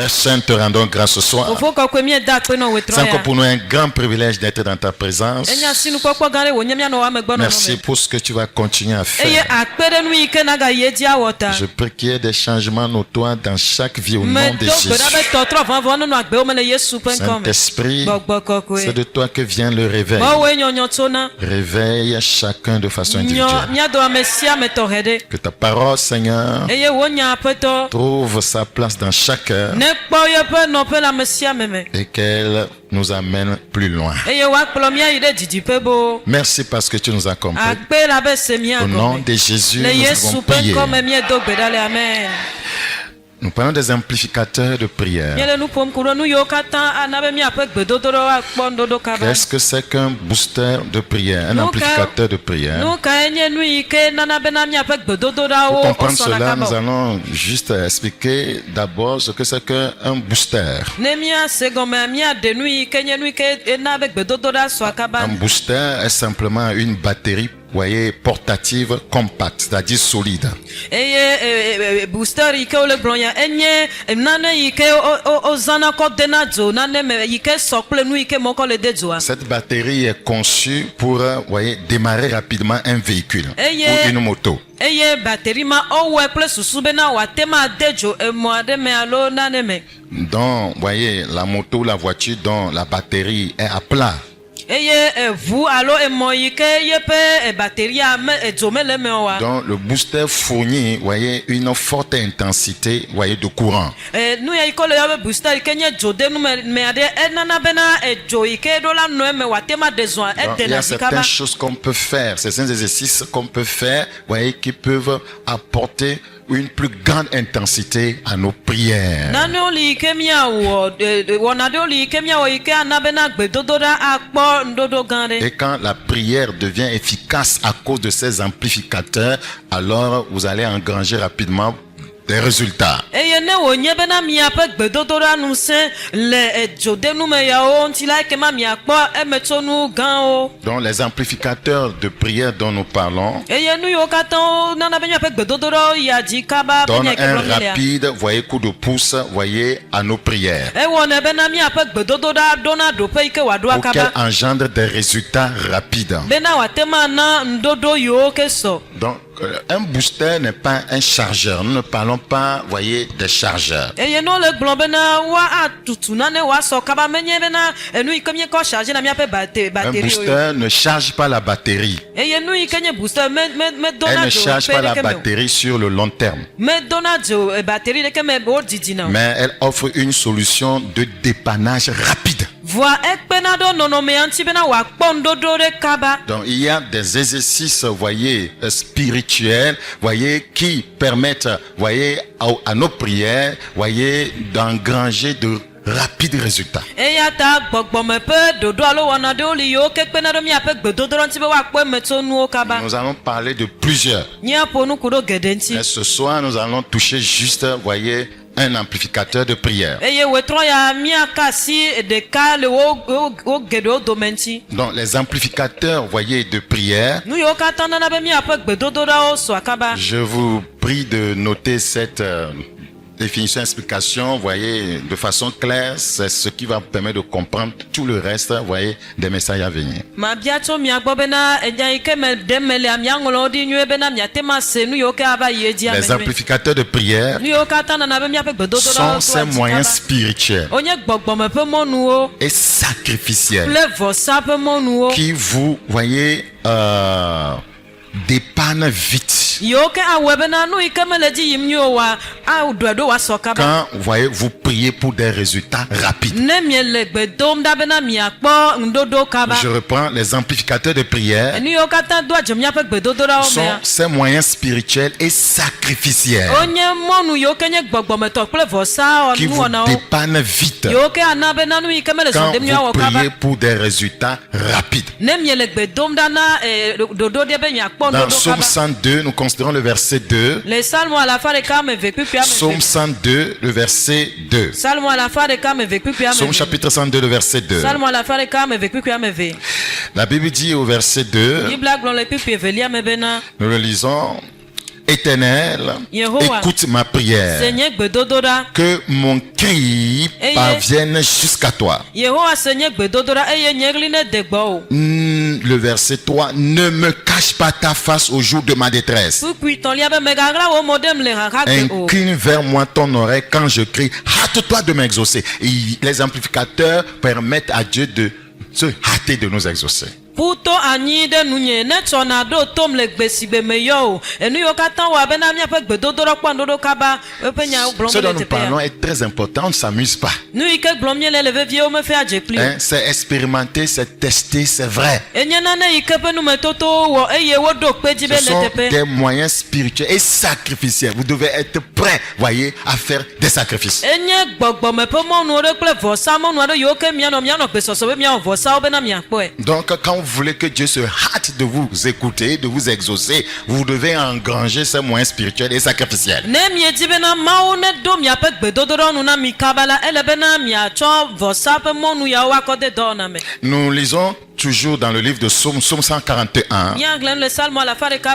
Père Saint, te rendons grâce ce soir. C'est encore pour nous un grand privilège d'être dans ta présence. Merci pour ce que tu vas continuer à faire. Je prie qu'il y ait des changements notoires dans chaque vie au nom de Jésus. Saint-Esprit, c'est de toi que vient le réveil. Réveille chacun de façon individuelle. Que ta parole, Seigneur, trouve sa place dans chaque cœur et qu'elle nous amène plus loin. Merci parce que tu nous as compris. Au nom de Jésus, nous avons prié. Nous parlons des amplificateurs de prière. Qu'est-ce que c'est qu'un booster de prière, un amplificateur de prière? Pour comprendre cela, nous allons juste expliquer d'abord ce que c'est qu'un booster. Un booster est simplement une batterie, voyez, portative compacte, c'est-à-dire solide. Cette batterie est conçue pour, voyez, démarrer rapidement un véhicule ou une moto. Donc, voyez, la moto, la voiture dont la batterie est à plat. Donc le booster fournit, voyez, une forte intensité, voyez, de courant. Donc, il y a certaines choses qu'on peut faire, certains exercices qu'on peut faire, voyez, qui peuvent apporter une plus grande intensité à nos prières. Et quand la prière devient efficace à cause de ces amplificateurs, alors vous allez engranger rapidement des résultats. Donc les amplificateurs de prière dont nous parlons donnent un rapide, voyez, coup de pouce, voyez, à nos prières, auquel engendre des résultats rapides. Donc un booster n'est pas un chargeur. Nous ne parlons pas, voyez, des chargeurs. Un booster ne charge pas la batterie. Elle ne charge pas la batterie sur le long terme. Mais elle offre une solution de dépannage rapide. Donc il y a des exercices, voyez, spirituels, voyez, qui permettent, voyez, à nos prières, voyez, d'engranger de rapides résultats. Nous allons parler de plusieurs. Mais ce soir, nous allons toucher juste, voyez, un amplificateur de prière. Donc les amplificateurs, voyez, de prière, je vous prie de noter cette définition, explication, voyez, de façon claire. C'est ce qui va vous permettre de comprendre tout le reste, voyez, des messages à venir. Les amplificateurs de prière sont ces moyens spirituels et sacrificiels qui vous, voyez, dépannent vite. Quand, voyez, vous priez pour des résultats rapides. Je reprends, les amplificateurs de prière sont ces moyens spirituels et sacrificiels qui vous dépannent vite quand vous priez pour des résultats rapides. Dans Psaume 102, nous considérons le verset 2. Psaume 102, le verset 2. Psaume chapitre 102, le verset 2. La Bible dit au verset 2, nous le lisons. Éternel, écoute ma prière, que mon cri parvienne jusqu'à toi. Le verset 3, ne me cache pas ta face au jour de ma détresse. Incline vers moi ton oreille quand je crie, hâte-toi de m'exaucer. Et les amplificateurs permettent à Dieu de se hâter de nous exaucer. Puto anyi de nunye ne tsona do tom le gbesibe me yo enu yo katan wa bena mia pe gbedodoro kpandodo kaba epenya blom. Ce dont nous parlons est très important, on ne s'amuse pas. Nu ike blom le leve vie o me fe ajepli. C'est expérimenté, c'est testé, c'est vrai. Enyana ne ike pe nu me toto wo eye wo do pe jibe le tepe. Des moyens spirituels et sacrificiels. Vous devez être prêts, voyez, à faire des sacrifices. Enye gbogbo me pe mo nu re ple vosa mo nu ado yo ke mia no gbesoso be mia vosa o be na mia po. Donc quand vous voulez que Dieu se hâte de vous écouter, de vous exaucer, vous devez engranger ces moyens spirituels et sacrificiels. Nous lisons toujours dans le livre de Psaume 141.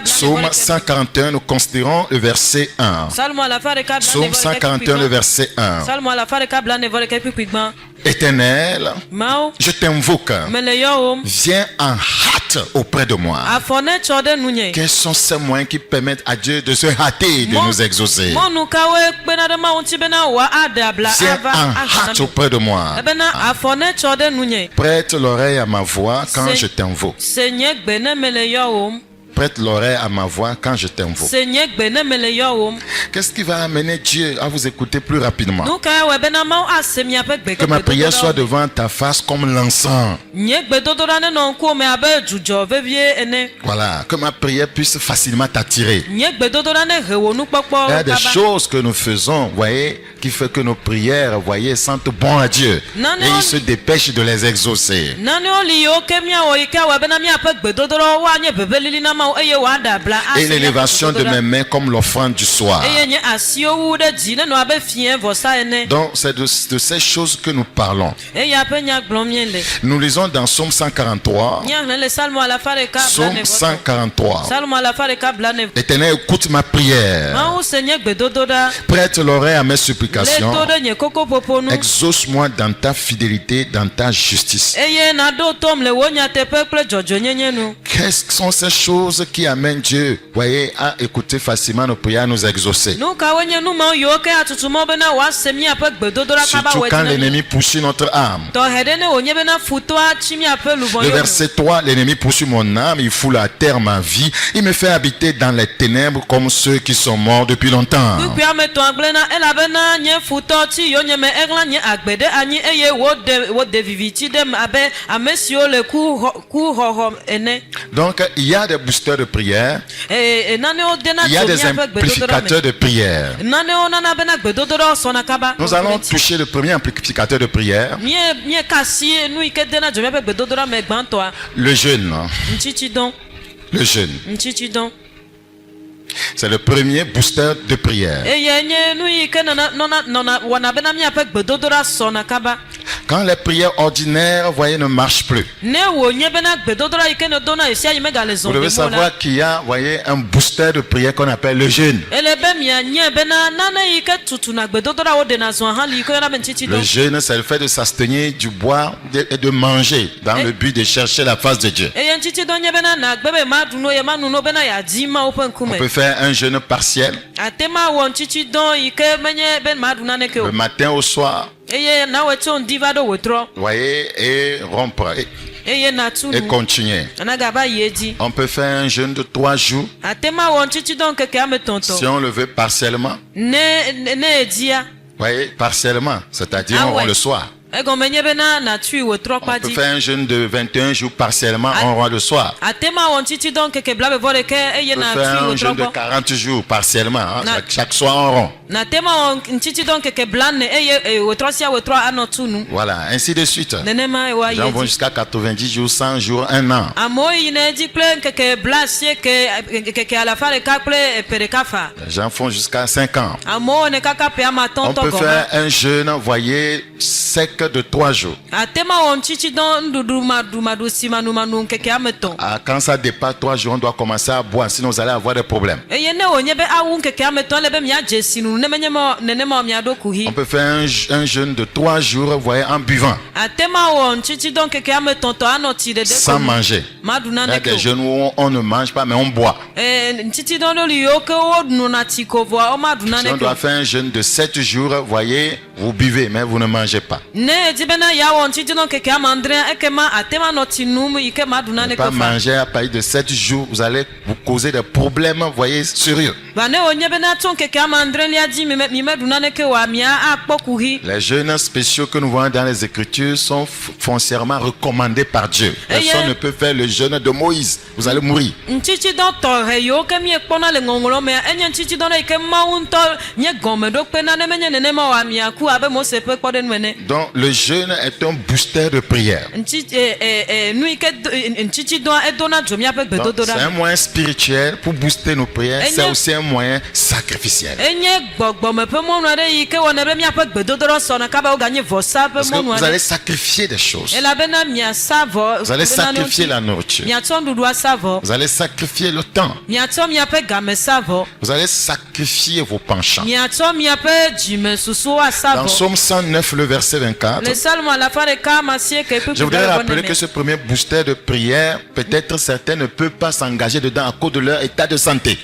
Psaume 141, nous considérons le verset 1. Psaume 141, le verset 1. Éternel, je t'invoque. Viens en hâte auprès de moi. Quels sont ces moyens qui permettent à Dieu de se hâter et de nous exaucer? Viens en hâte auprès de moi. Prête l'oreille à ma voix quand je t'invoque. Prête l'oreille à ma voix quand je t'invoque. Qu'est-ce qui va amener Dieu à vous écouter plus rapidement? Que ma prière soit devant ta face comme l'encens. Voilà, que ma prière puisse facilement t'attirer. Il y a des choses que nous faisons, voyez, qui fait que nos prières, voyez, sentent bon à Dieu. Et il se dépêche de les exaucer. Et l'élévation de mes mains comme l'offrande du soir. Donc c'est de ces choses que nous parlons. Nous lisons dans Psaume 143. Psaume 143. Éternel, écoute ma prière. Prête l'oreille à mes supplications. Exauce-moi dans ta fidélité, dans ta justice. Quelles sont ces choses qui amènent Dieu, voyez, à écouter facilement nos prières, à nous exaucer? Surtout quand l'ennemi poursuit notre âme. Le verset 3, l'ennemi poursuit mon âme, il foule à terre ma vie, il me fait habiter dans les ténèbres comme ceux qui sont morts depuis longtemps. Donc il y a des boosters de prière, il y a des amplificateurs de prière. Nous allons toucher le premier amplificateur de prière, le jeûne. Le jeûne. C'est le premier booster de prière. Quand les prières ordinaires, voyez, ne marchent plus, vous devez savoir qu'il y a, voyez, un booster de prière qu'on appelle le jeûne. Le jeûne, c'est le fait de s'abstenir du boire et de manger dans le but de chercher la face de Dieu. On peut faire un jeûne partiel, le matin au soir, voyez, et rompre et continuer. On peut faire un jeûne de 3 jours si on le veut partiellement. Voyez, partiellement, c'est-à-dire on rompt le soir. On peut faire un jeûne de 21 jours partiellement, on rompt le soir. On peut faire un jeûne de 40 jours partiellement, hein, chaque soir on rompt. Voilà, ainsi de suite. J'en vont jusqu'à 90 jours, 100 jours, 1 an. J'en font jusqu'à 5 ans. On peut faire un jeûne, voyez, sec de 3 jours. Quand ça dépasse 3 jours, on doit commencer à boire, sinon vous allez avoir des problèmes. On peut faire un jeûne de 3 jours, vous voyez, en buvant. Sans manger. Il y a des jeûnes où on ne mange pas, mais on boit. Si on doit faire un jeûne de 7 jours, vous voyez, vous buvez, mais vous ne mangez pas. Ne pas manger à partir de 7 jours, vous allez vous causer des problèmes, vous voyez, sérieux. Les jeûnes spéciaux que nous voyons dans les Écritures sont foncièrement recommandés par Dieu. Personne ne peut faire le jeûne de Moïse. Vous allez mourir. Donc le jeûne est un booster de prière. C'est un moyen spirituel pour booster nos prières. C'est aussi un moyen sacrificiel. Parce que vous allez sacrifier des choses. Vous allez sacrifier la nourriture. Vous allez sacrifier le temps. Vous allez sacrifier vos penchants. Dans Psaume 109, le verset 24, je voudrais rappeler que ce premier booster de prière, peut-être certains ne peuvent pas s'engager dedans à cause de leur état de santé.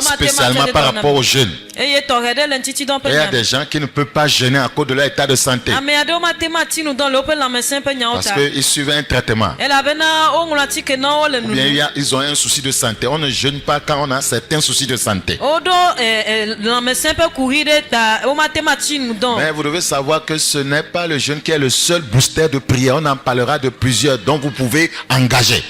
Spécialement par rapport aux jeunes. Il y a des gens qui ne peuvent pas jeûner à cause de leur état de santé. Parce qu'ils suivent un traitement. Ou bien ils ont un souci de santé. On ne jeûne pas quand on a certains soucis de santé. Mais vous devez savoir que ce n'est pas le jeûne qui est le seul booster de prière. On en parlera de plusieurs dont vous pouvez engager.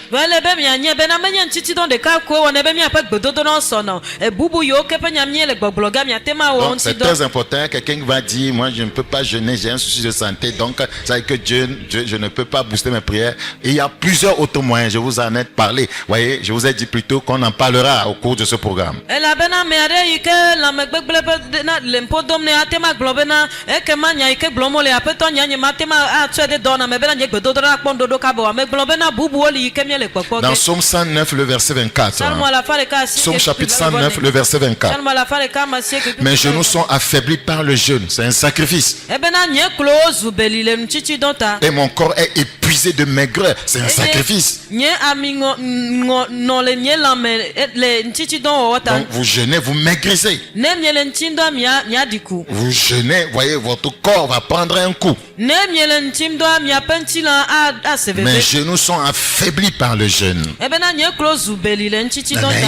Donc c'est très important. Quelqu'un va dire, moi je ne peux pas jeûner, j'ai un souci de santé. Donc ça veut dire que je ne peux pas booster mes prières. Et il y a plusieurs autres moyens. Je vous en ai parlé. Vous voyez, je vous ai dit plutôt qu'on en parlera au cours de ce programme. Dans Psaume 109, le verset 24. Psaume chapitre 109, le verset 24. Mes genoux sont affaiblis par le jeûne. C'est un sacrifice. Et mon corps est épuisé de maigreur. C'est un sacrifice. Donc vous jeûnez, vous maigrissez. Vous jeûnez, voyez, votre corps va prendre un coup. Mes genoux sont affaiblis par le jeûne. Mais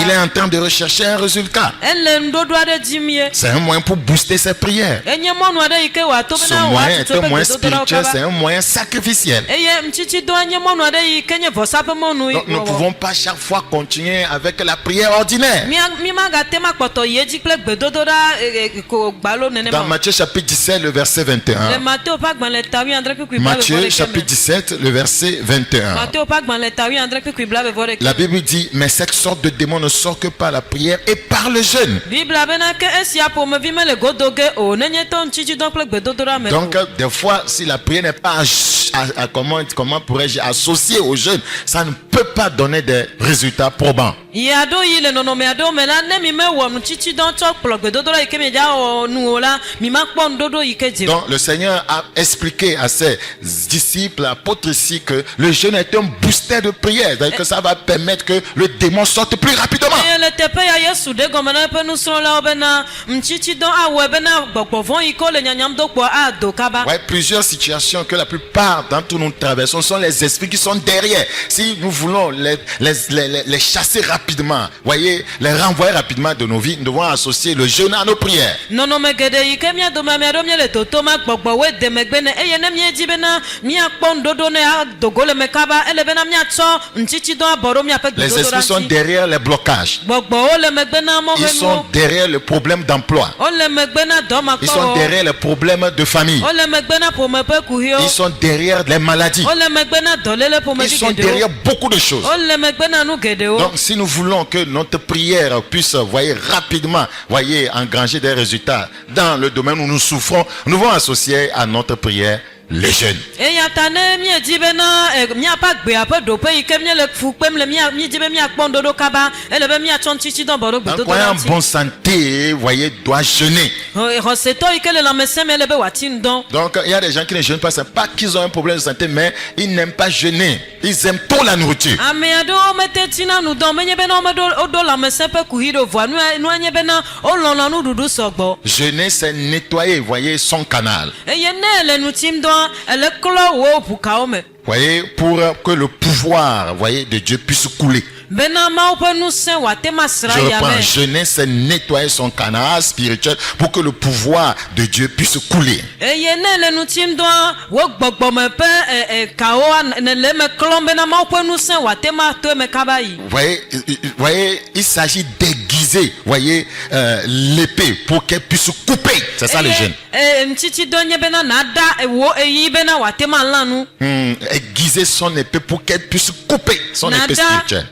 il est en train de rechercher un résultat. C'est un moyen pour booster ses prières. Ce moyen est un moyen spirituel, c'est un moyen sacrificiel. Donc nous ne pouvons pas chaque fois continuer avec la prière ordinaire. Dans Matthieu chapitre 17, le verset 21. Matthieu chapitre 17, le verset 21. La Bible dit, mais cette sorte de démon ne sort que par la prière et par le jeûne. Donc des fois, si la prière n'est pas comment pourrais-je associer au jeûne, ça ne peut pas donner des résultats probants. Donc le Seigneur a expliqué à ses disciples, apôtres ici, que le jeûne est un booster de prière, c'est-à-dire que ça va permettre que le démon sorte plus rapidement. Ouais, plusieurs situations que la plupart d'entre nous traversons sont les esprits qui sont derrière. Si nous voulons les chasser rapidement, voyez, les renvoyer rapidement de nos vies, nous devons associer le jeûne à nos prières. Les esprits sont derrière les blocages. Ils sont derrière le problème d'emploi. Ils sont derrière les problèmes de famille. Ils sont derrière les maladies. Ils sont derrière beaucoup de choses. Donc si nous voulons que notre prière puisse, rapidement, engranger des résultats dans le domaine où nous souffrons, nous devons associer à notre prière les jeunes. Un bon santé, doit jeûner. Donc il y a des gens qui ne jeûnent pas, c'est pas qu'ils ont un problème de santé, mais ils n'aiment pas jeûner. Ils aiment trop la nourriture. Jeûner, c'est nettoyer, son canal. Pour que le pouvoir, de Dieu puisse couler. Je reprends, jeûner, c'est nettoyer son canal spirituel pour que le pouvoir de Dieu puisse couler. Il s'agit d'aiguiser, l'épée pour qu'elle puisse couper. C'est ça le jeûne. Aiguiser son épée pour qu'elle puisse couper son épée spirituelle.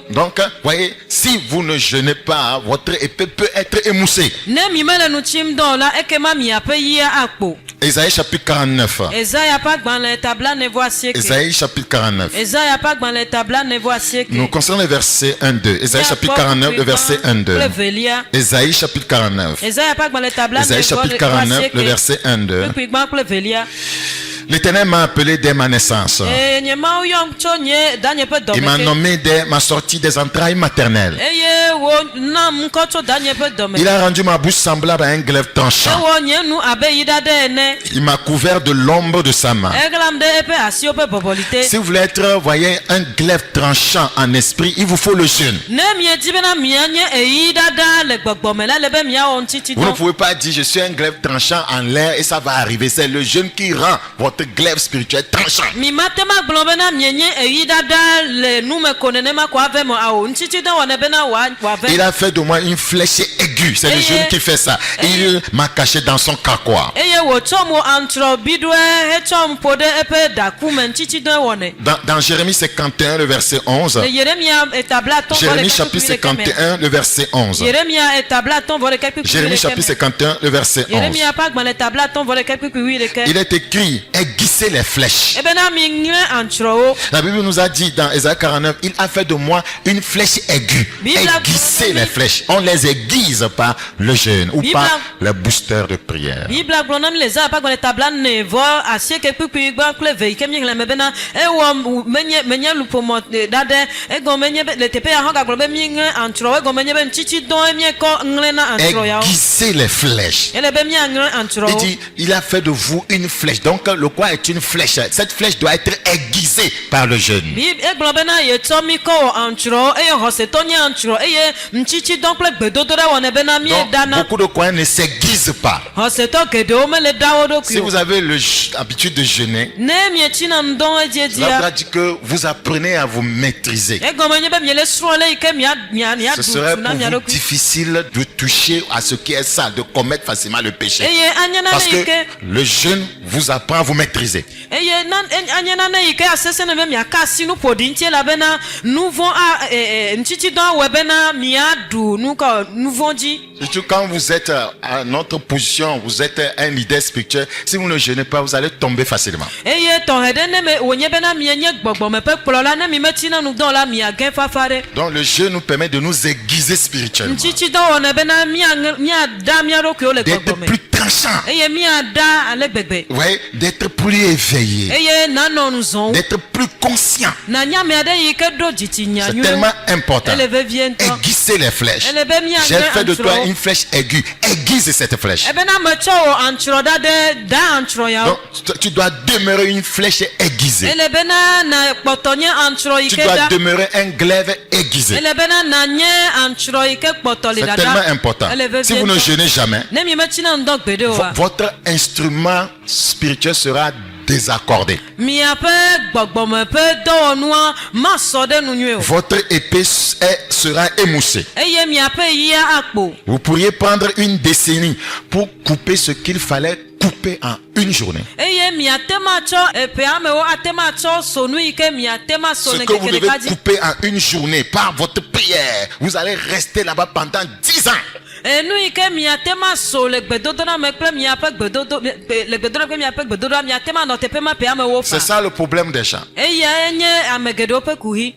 Donc, si vous ne jeûnez pas, votre épée peut être émoussée. Ésaïe chapitre 49. Ésaïe chapitre 49. Nous concernons le verset 1-2. Ésaïe chapitre 49, le verset 1-2. Ésaïe chapitre 49. Ésaïe chapitre 49, le verset 1-2. L'Éternel m'a appelé dès ma naissance. Il m'a nommé dès ma sortie des entrailles maternelles. Il a rendu ma bouche semblable à un glaive tranchant. Il m'a couvert de l'ombre de sa main. Si vous voulez être, un glaive tranchant en esprit, il vous faut le jeûne. Vous ne pouvez pas dire je suis un glaive tranchant en l'air et ça va arriver. C'est le jeûne qui rend votre glaive spirituel tranchant. Il a fait de moi une flèche aiguë. C'est le jeune qui fait ça. Il m'a caché dans son carquois. Dans Jérémie 51, le verset 11. Jérémie chapitre 51, le verset 11. Jérémie chapitre 51, le verset 11. Il est écrit, aiguisez les flèches. La Bible nous a dit dans Ésaïe 49, il a fait de moi une flèche aiguë. Aiguisez les flèches. On les aiguise par le jeûne ou par le booster de prière. Aiguisez les flèches. Il dit, il a fait de vous une flèche. Donc le quoi est une flèche. Cette flèche doit être aiguisée par le jeûne. Donc, beaucoup de croyants ne s'aiguisent pas. Si vous avez l'habitude de jeûner, cela dit que vous apprenez à vous maîtriser. Ce serait pour vous difficile de toucher à ce qui est sale, de commettre facilement le péché. Parce que le jeûne vous apprend à vous maîtriser. Surtout quand vous êtes à notre position, vous êtes un leader spirituel, si vous ne jeûnez pas, vous allez tomber facilement. Donc le jeûne nous permet de nous aiguiser spirituellement, d'être plus tranchant, d'être plus éveillé, d'être plus conscient. C'est tellement important. Aiguiser les flèches. J'ai fait de toi une flèche aiguë. Aiguise cette flèche. Donc, tu dois demeurer une flèche aiguisée. Tu dois demeurer un glaive aiguisé. C'est tellement important. Si vous ne jeûnez jamais, votre instrument spirituel sera désaccordé. Votre épée sera émoussée. Vous pourriez prendre une décennie pour couper ce qu'il fallait couper en une journée. Ce que vous devez couper en une journée par votre prière, vous allez rester là-bas pendant 10 ans. C'est ça le problème des gens.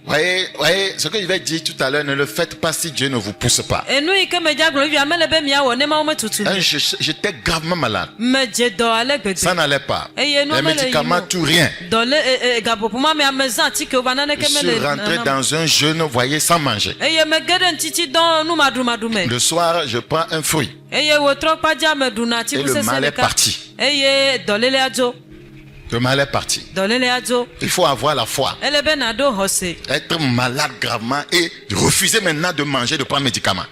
Voyez, ce que je vais dire tout à l'heure, ne le faites pas si Dieu ne vous pousse pas. J'étais gravement malade. Ça n'allait pas. Les médicaments, tout rien. Je suis rentré dans un jeûne, voyez, sans manger. Le soir, je prends un fruit. Et le mal est parti. Le mal est parti. Il faut avoir la foi. Être malade gravement et refuser maintenant de manger, de prendre médicaments.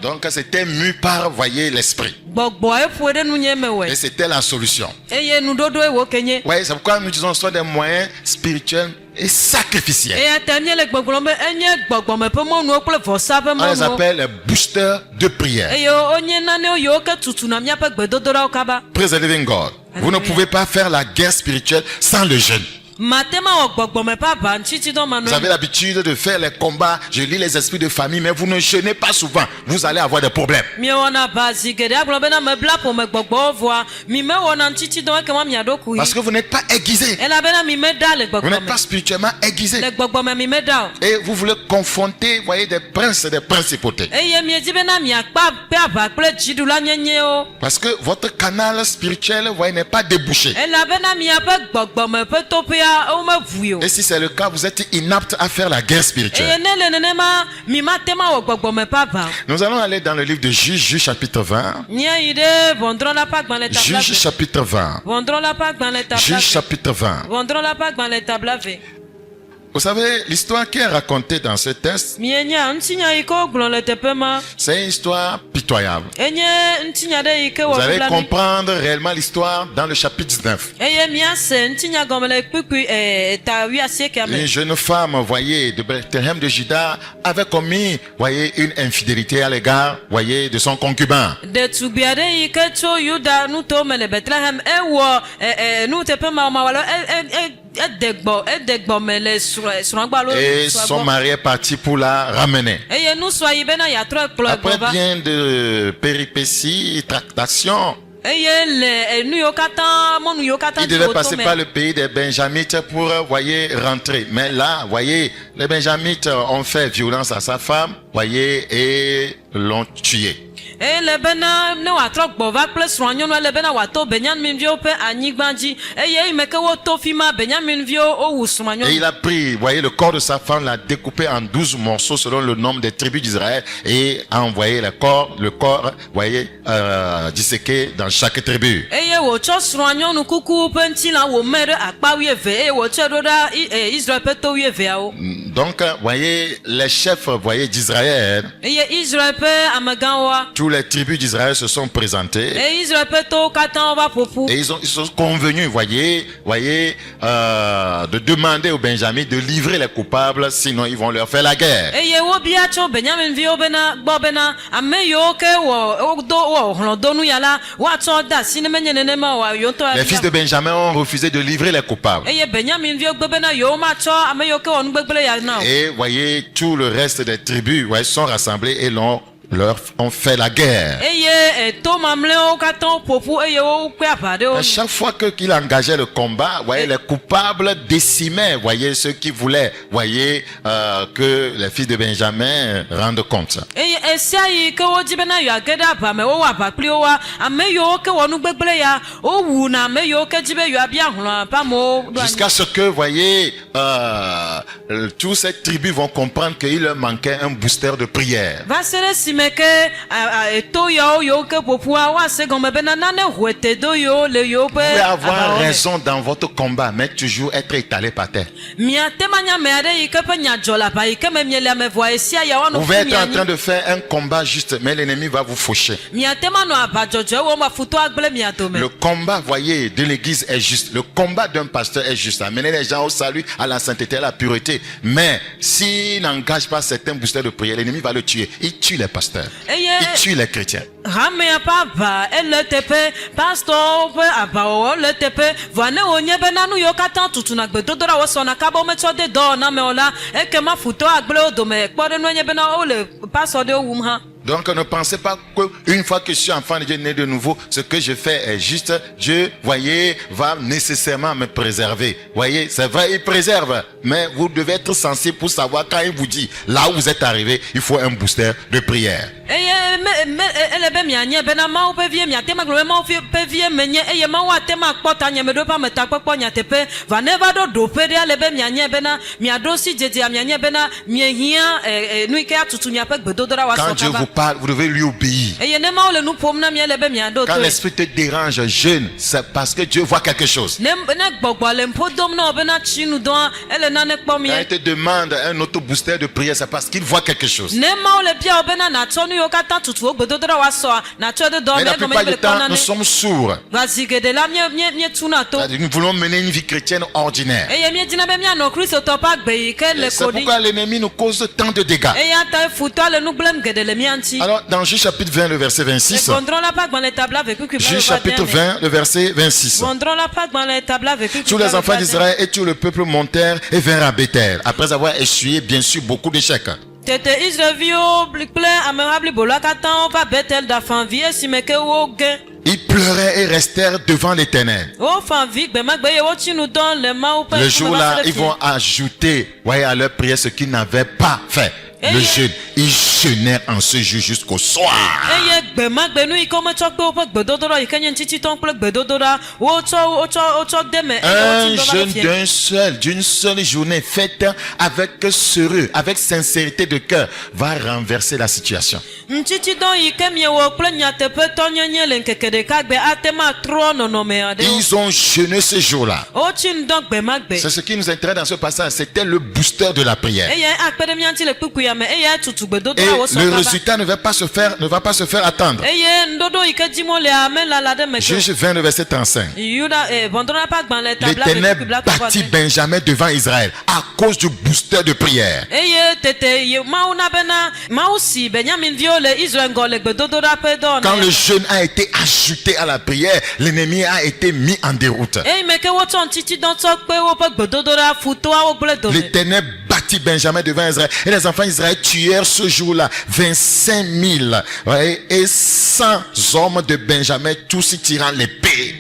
Donc c'était mu par, voyez, l'esprit. Et c'était la solution. Ouais, c'est pourquoi nous disons soit des moyens spirituels et sacrificiels. On les appelle les boosters de prière. Praise the living God. Vous ne pouvez pas faire la guerre spirituelle sans le jeûne. Vous avez l'habitude de faire les combats, je lis les esprits de famille, mais vous ne jeûnez pas souvent. Vous allez avoir des problèmes. Parce que vous n'êtes pas aiguisé. Vous n'êtes pas spirituellement aiguisé. Et vous voulez confronter, voyez, des princes et des principautés. Parce que votre canal spirituel, voyez, n'est pas débouché. Et si c'est le cas, vous êtes inapte à faire la guerre spirituelle. Nous allons aller dans le livre de Juges, chapitre 20. Juges chapitre 20. Juges chapitre 20. Vous savez, l'histoire qui est racontée dans ce texte, c'est une histoire pitoyable. Vous allez comprendre réellement l'histoire dans le chapitre 19. Une jeune femme, voyez, de Bethléem de Juda, avait commis, voyez, une infidélité à l'égard, voyez, de son concubin. Et son mari est parti pour la ramener. Après bien de péripéties, tractations, il devait passer par le pays des Benjamites pour, voyez, rentrer. Mais là, voyez, les Benjamites ont fait violence à sa femme, voyez, et l'ont tué. Et il a pris, voyez, le corps de sa femme, l'a découpé en 12 morceaux selon le nombre des tribus d'Israël et a envoyé le corps, voyez, disséqué dans chaque tribu. Donc, voyez, les chefs, voyez, d'Israël, tous les tribus d'Israël se sont présentés et ils sont convenus, voyez, de demander aux Benjamin de livrer les coupables, sinon ils vont leur faire la guerre. Les fils de Benjamin ont refusé de livrer les coupables. Et voyez, tout le reste des tribus, voyez, sont rassemblés et leur ont fait la guerre. À chaque fois qu'il engageait le combat, voyez, les coupables décimaient, voyez, ceux qui voulaient, voyez, que les fils de Benjamin rendent compte. Jusqu'à ce que, voyez, tous ces tribus vont comprendre qu'il leur manquait un booster de prière. pouvez avoir raison dans votre combat, mais toujours être étalé par terre. Vous pouvez être en train de faire un combat juste, mais l'ennemi va vous faucher. Le combat, voyez, de l'église est juste. Le combat d'un pasteur est juste. Amener les gens au salut, à la sainteté, à la pureté. Mais s'il n'engage pas certains boosters de prière, l'ennemi va le tuer. Il tue les pasteurs. Il tue les chrétiens. Donc ne pensez pas qu'une fois que je suis enfant de Dieu né de nouveau, ce que je fais est juste. Dieu, voyez, va nécessairement me préserver. Voyez, c'est vrai, il préserve. Mais vous devez être sensible pour savoir quand il vous dit, là où vous êtes arrivé, il faut un booster de prière. Quand Dieu vous parle, vous devez lui obéir. Quand l'esprit te dérange, jeûne, c'est parce que Dieu voit quelque chose. Quand il te demande un autre booster de prière, c'est parce qu'il voit quelque chose. Mais la plupart du temps, nous sommes sourds. Nous voulons mener une vie chrétienne ordinaire. C'est pourquoi l'ennemi nous cause tant de dégâts. Alors, dans Juge chapitre 20, le verset 26. Juge chapitre 20, le verset 26. Tous les enfants d'Israël et tout le peuple montèrent et vinrent à Bethel, après avoir essuyé bien sûr beaucoup d'échecs. Ils pleuraient et restèrent devant l'Éternel. Le jour-là, ils vont ajouter, voyez, à leur prière ce qu'ils n'avaient pas fait. Le jeûne, ils jeûnèrent en ce jour jusqu'au soir. Un jeûne d'une seule journée faite avec sérieux, avec sincérité de cœur, va renverser la situation. Ils ont jeûné ce jour-là. C'est ce qui nous intéresse dans ce passage. C'était le booster de la prière. Et le résultat ne va pas se faire attendre. Juge 20, le verset 35. L'Éternel bâtit Benjamin devant Israël à cause du booster de prière. Quand le jeûne a été ajouté à la prière, l'ennemi a été mis en déroute. L'Éternel bâtit Benjamin devant Israël et les enfants d'Israël tuèrent ce jour-là 25 000 et 100 hommes de Benjamin, tous y tirant l'épée.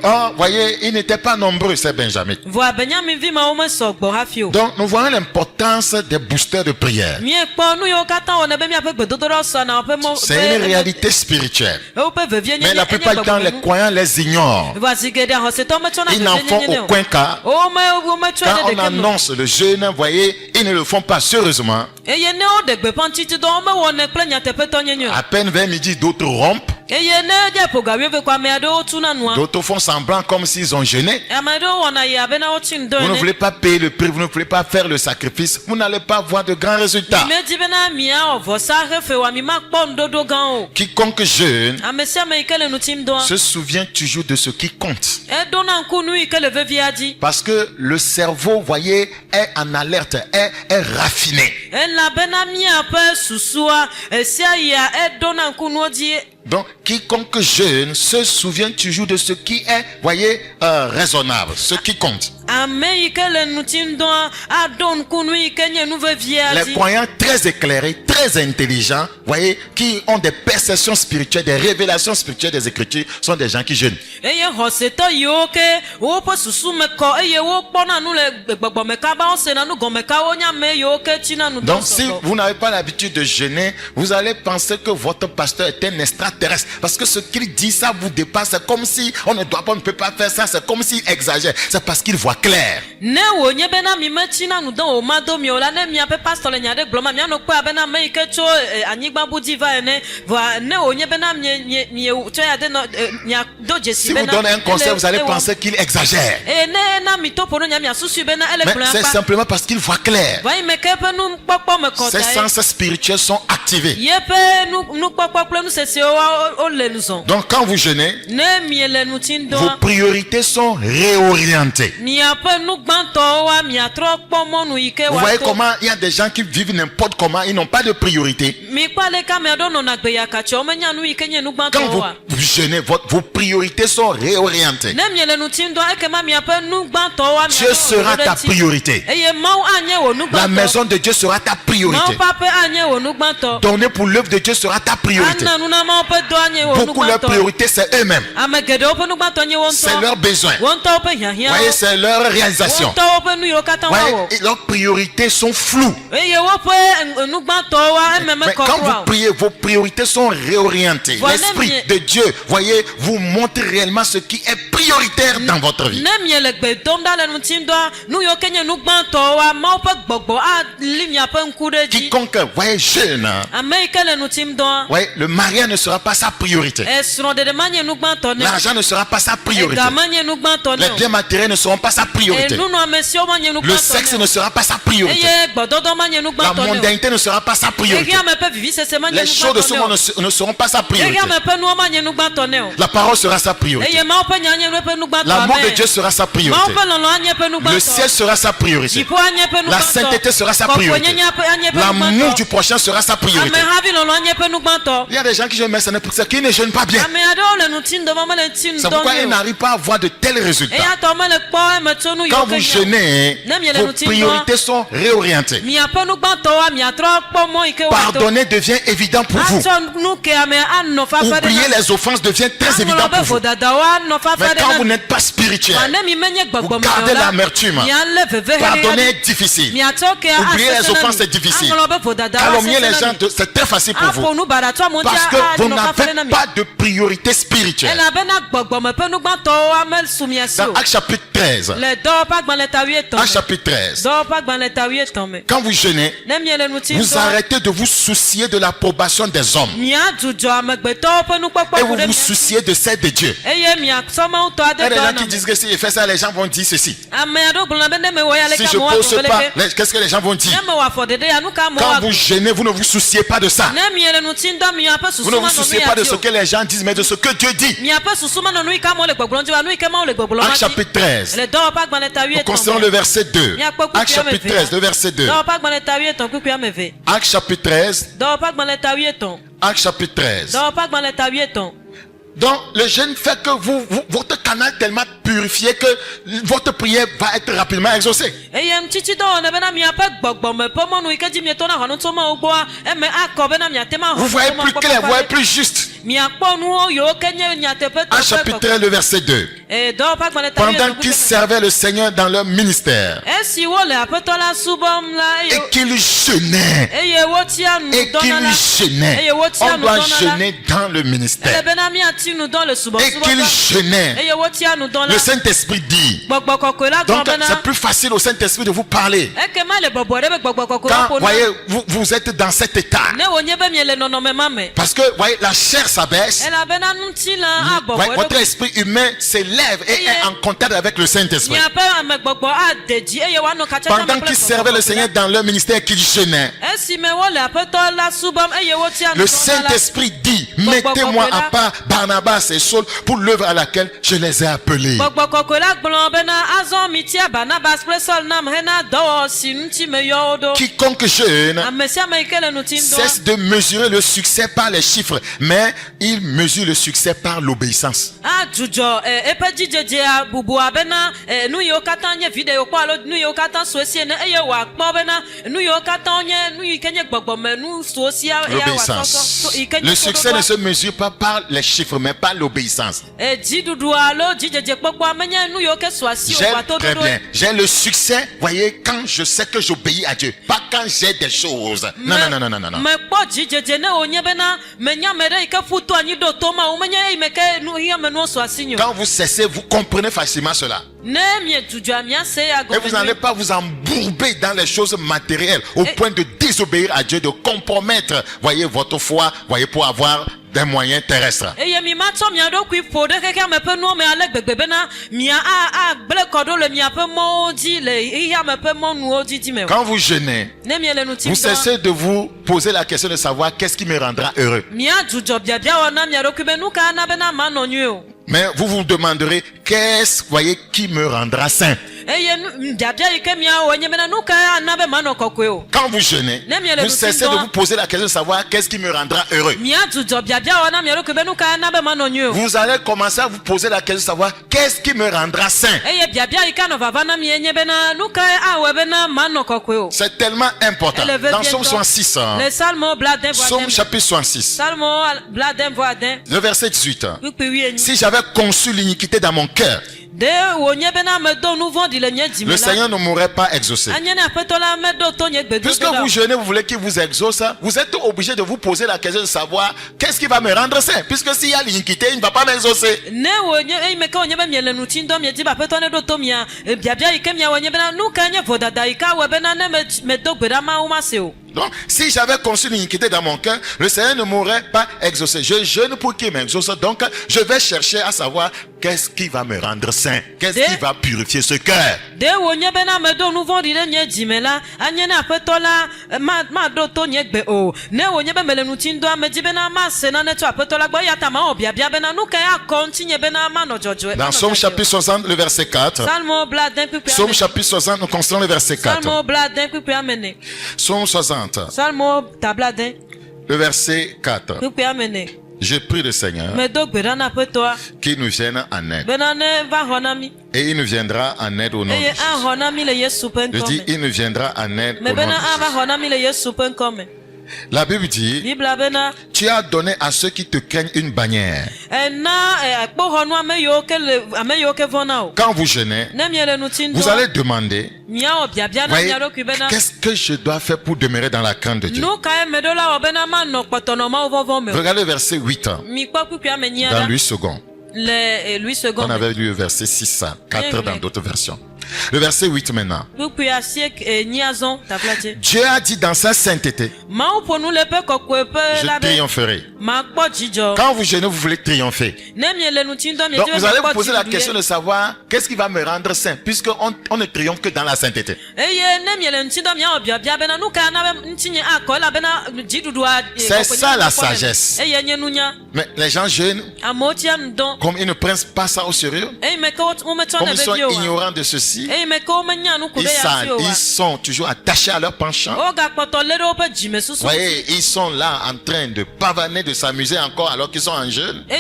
Oh, voyez, ils n'étaient pas nombreux, ces Benjamin. Donc, nous voyons l'importance des boosters de prière. C'est une réalité spirituelle. Mais la plupart du temps, les croyants les ignorent. Ils n'en font aucun cas. Quand on annonce le jeûne, voyez, ils ne le font pas sérieusement. À peine vers midi, d'autres rompent. D'autres font semblant comme s'ils ont jeûné. Vous ne voulez pas payer le prix, vous ne voulez pas faire le sacrifice, vous n'allez pas voir de grands résultats. Quiconque jeûne se souvient toujours de ce qui compte. Parce que le cerveau, voyez, est en alerte, est raffiné. Donc, quiconque jeûne se souvient toujours de ce qui est, voyez, raisonnable, ce qui compte. Les croyants très éclairés, très intelligents, voyez, qui ont des perceptions spirituelles, des révélations spirituelles des Écritures, sont des gens qui jeûnent. Donc, si vous n'avez pas l'habitude de jeûner, vous allez penser que votre pasteur est un extraterrestre. Parce que ce qu'il dit, ça vous dépasse. C'est comme si on ne peut pas faire ça. C'est comme s'il exagère. C'est parce qu'il voit clair. Si vous donnez un conseil, vous allez penser qu'il exagère. Mais c'est simplement parce qu'il voit clair. Ses sens spirituels sont activés. Donc quand vous jeûnez, vos priorités sont réorientées. Vous voyez comment il y a des gens qui vivent n'importe comment, ils n'ont pas de priorité. Quand vous jeûnez, vos priorités sont réorientées. Dieu sera ta priorité. La maison de Dieu sera ta priorité. Donner pour l'œuvre de Dieu sera ta priorité. Beaucoup leur priorité c'est eux-mêmes. C'est leurs besoins. Voyez, c'est leur réalisation. Voyez, leurs priorités sont floues. Mais quand vous priez, vos priorités sont réorientées. L'Esprit de Dieu, voyez, vous montre réellement ce qui est prioritaire dans votre vie. Quiconque, voyez, jeune, voyez, le mariage ne sera pas sa priorité. L'argent ne sera pas sa priorité. Les biens matériels ne seront pas sa priorité. Le sexe ne sera pas sa priorité. La mondanité ne sera pas sa priorité. Les choses de ce monde ne seront pas sa priorité. La parole sera sa priorité. L'amour de Dieu sera sa priorité. Le ciel sera sa priorité. La sainteté sera sa priorité. L'amour du prochain sera sa priorité. Il y a des gens qui jeûnent, mais c'est qui ne jeûnent pas bien. C'est pourquoi ils n'arrivent pas à avoir de tels résultats. Quand vous jeûnez, vos priorités sont réorientées. Pardonner devient évident pour vous. Oublier les offenses devient très évident pour vous. Mais quand vous n'êtes pas spirituel, vous gardez l'amertume. Pardonner est difficile. Oublier les offenses est difficile. Calomnier les gens, c'est très facile pour vous. Parce que vous n'avez pas de priorité spirituelle. Dans Actes chapitre 13. Actes chapitre 13. Quand vous jeûnez, vous arrêtez de vous soucier de l'approbation des hommes. Et vous vous souciez de celle de Dieu. Il y a des gens qui disent que si je fais ça, les gens vont dire ceci. Si je pose pas, qu'est-ce que les gens vont dire? Quand vous jeûnez, vous ne vous souciez pas de ça. Vous ne vous souciez pas de ce que les gens disent, mais de ce que Dieu dit. Actes chapitre 13. Nous considérons le verset 2. Actes chapitre 13, le verset 2. Actes chapitre 13. Actes chapitre 13. Donc le jeûne fait que votre canal est tellement purifié que votre prière va être rapidement exaucée. Vous voyez plus clair, vous voyez plus juste. Actes chapitre 13, le verset 2. Pendant qu'ils servaient le Seigneur dans leur ministère et qu'ils jeûnaient, on doit jeûner dans le ministère. Et qu'ils jeûnaient, le Saint-Esprit dit. Donc c'est plus facile au Saint-Esprit de vous parler quand voyez, vous êtes dans cet état. Parce que voyez, la chair s'abaisse, votre esprit humain s'élève et est en contact avec le Saint-Esprit. Pendant qu'ils servaient le Seigneur dans leur ministère, qu'ils jeûnaient, le Saint-Esprit dit: mettez-moi à part Barnabas et Saul pour l'œuvre à laquelle je les ai appelés. Quiconque jeûne cesse de mesurer le succès par les chiffres, mais il mesure le succès par l'obéissance. L'obéissance. Le succès ne se mesure pas par les chiffres, mais par l'obéissance. J'ai Très bien. J'ai le succès, voyez, quand je sais que j'obéis à Dieu. Pas quand j'ai des choses. Non. Quand vous cessez, vous comprenez facilement cela. Et vous n'allez pas vous embourber dans les choses matérielles au point de désobéir à Dieu, de compromettre, voyez, votre foi, voyez, pour avoir des moyens terrestres. Quand vous jeûnez, vous cessez de vous poser la question de savoir qu'est-ce qui me rendra heureux. Mais vous vous demanderez qu'est-ce, voyez, qui me rendra saint. Quand vous jeûnez, vous cessez de vous poser la question de savoir qu'est-ce qui me rendra heureux. Vous allez commencer à vous poser la question de savoir qu'est-ce qui me rendra saint. C'est tellement important. Dans Psaume 66, Psaume chapitre 66, le verset 18. Si j'avais conçu l'iniquité dans mon cœur, le Seigneur ne m'aurait pas exaucé. Puisque vous jeûnez, vous voulez qu'il vous exauce, vous êtes obligé de vous poser la question de savoir qu'est-ce qui va me rendre saint. Puisque s'il y a l'iniquité, il ne va pas m'exaucer. Donc, si j'avais conçu l'iniquité dans mon cœur, le Seigneur ne m'aurait pas exaucé. Je jeûne pour qu'il m'exauce. Donc, je vais chercher à savoir qu'est-ce qui va me rendre saint. Qu'est-ce qui va purifier ce cœur. Dans Psaume chapitre 60, le verset 4. Psaume chapitre 60, nous constatons le verset 4. Psaume 60. Le verset 4. Je prie le Seigneur qu'il nous vienne en aide. Et il nous viendra en aide au nom de Jésus. Je dis, il nous viendra en aide au nom de Jésus. La Bible dit, tu as donné à ceux qui te craignent une bannière. Quand vous jeûnez, vous allez demander, qu'est-ce que je dois faire pour demeurer dans la crainte de Dieu? Regardez le verset 8 dans Louis II. On avait lu le verset 6 à 4 dans d'autres versions. Le verset 8 maintenant. Dieu a dit dans sa sainteté, je triompherai. Quand vous jeûnez, vous voulez triompher. Donc vous allez vous poser la question de savoir qu'est-ce qui va me rendre saint, puisqu'on ne triomphe que dans la sainteté. C'est ça la sagesse. Mais les gens jeûnent, comme ils ne prennent pas ça au sérieux, comme ils sont ignorants de ceci, ils sont toujours attachés à leur penchant. Voyez, ils sont là en train de pavaner, de s'amuser encore alors qu'ils sont en jeûne. Ce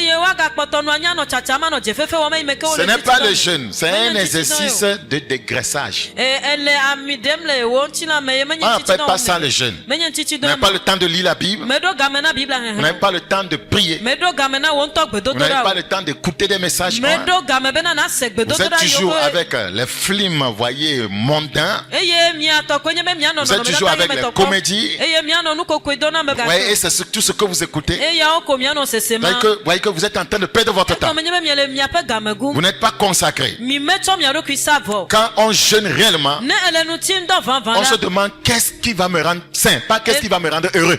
n'est pas le jeûne, c'est un exercice de dégraissage. On n'appelle pas ça le jeûne. On n'a pas le temps de lire la Bible. On n'a pas le temps de prier. On n'a pas le temps d'écouter des messages. Vous êtes toujours avec les films, voyez, mondains. Vous êtes toujours avec les comédies. Voyez, et c'est tout ce que vous écoutez. Voyez que vous êtes en train de perdre votre temps. Vous n'êtes pas consacré. Quand on jeûne réellement, on se demande qu'est-ce qui va me rendre saint, pas qu'est-ce qui va me rendre heureux.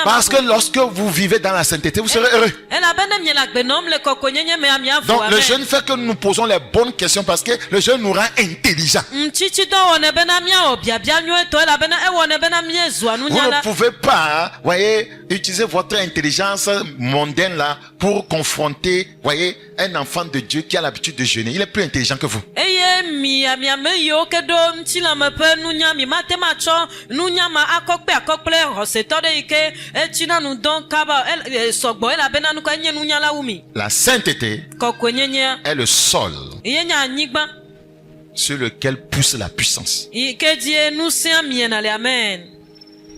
Parce que lorsque vous vivez dans la sainteté, vous serez heureux. Donc le jeûne fait que nous nous posons les bonnes questions, parce que le jeûne nous rend intelligents. Vous ne pouvez pas, voyez, utiliser votre intelligence mondaine là pour confronter, voyez, un enfant de Dieu qui a l'habitude de jeûner. Il est plus intelligent que vous. La sainteté est le sol sur lequel pousse la puissance.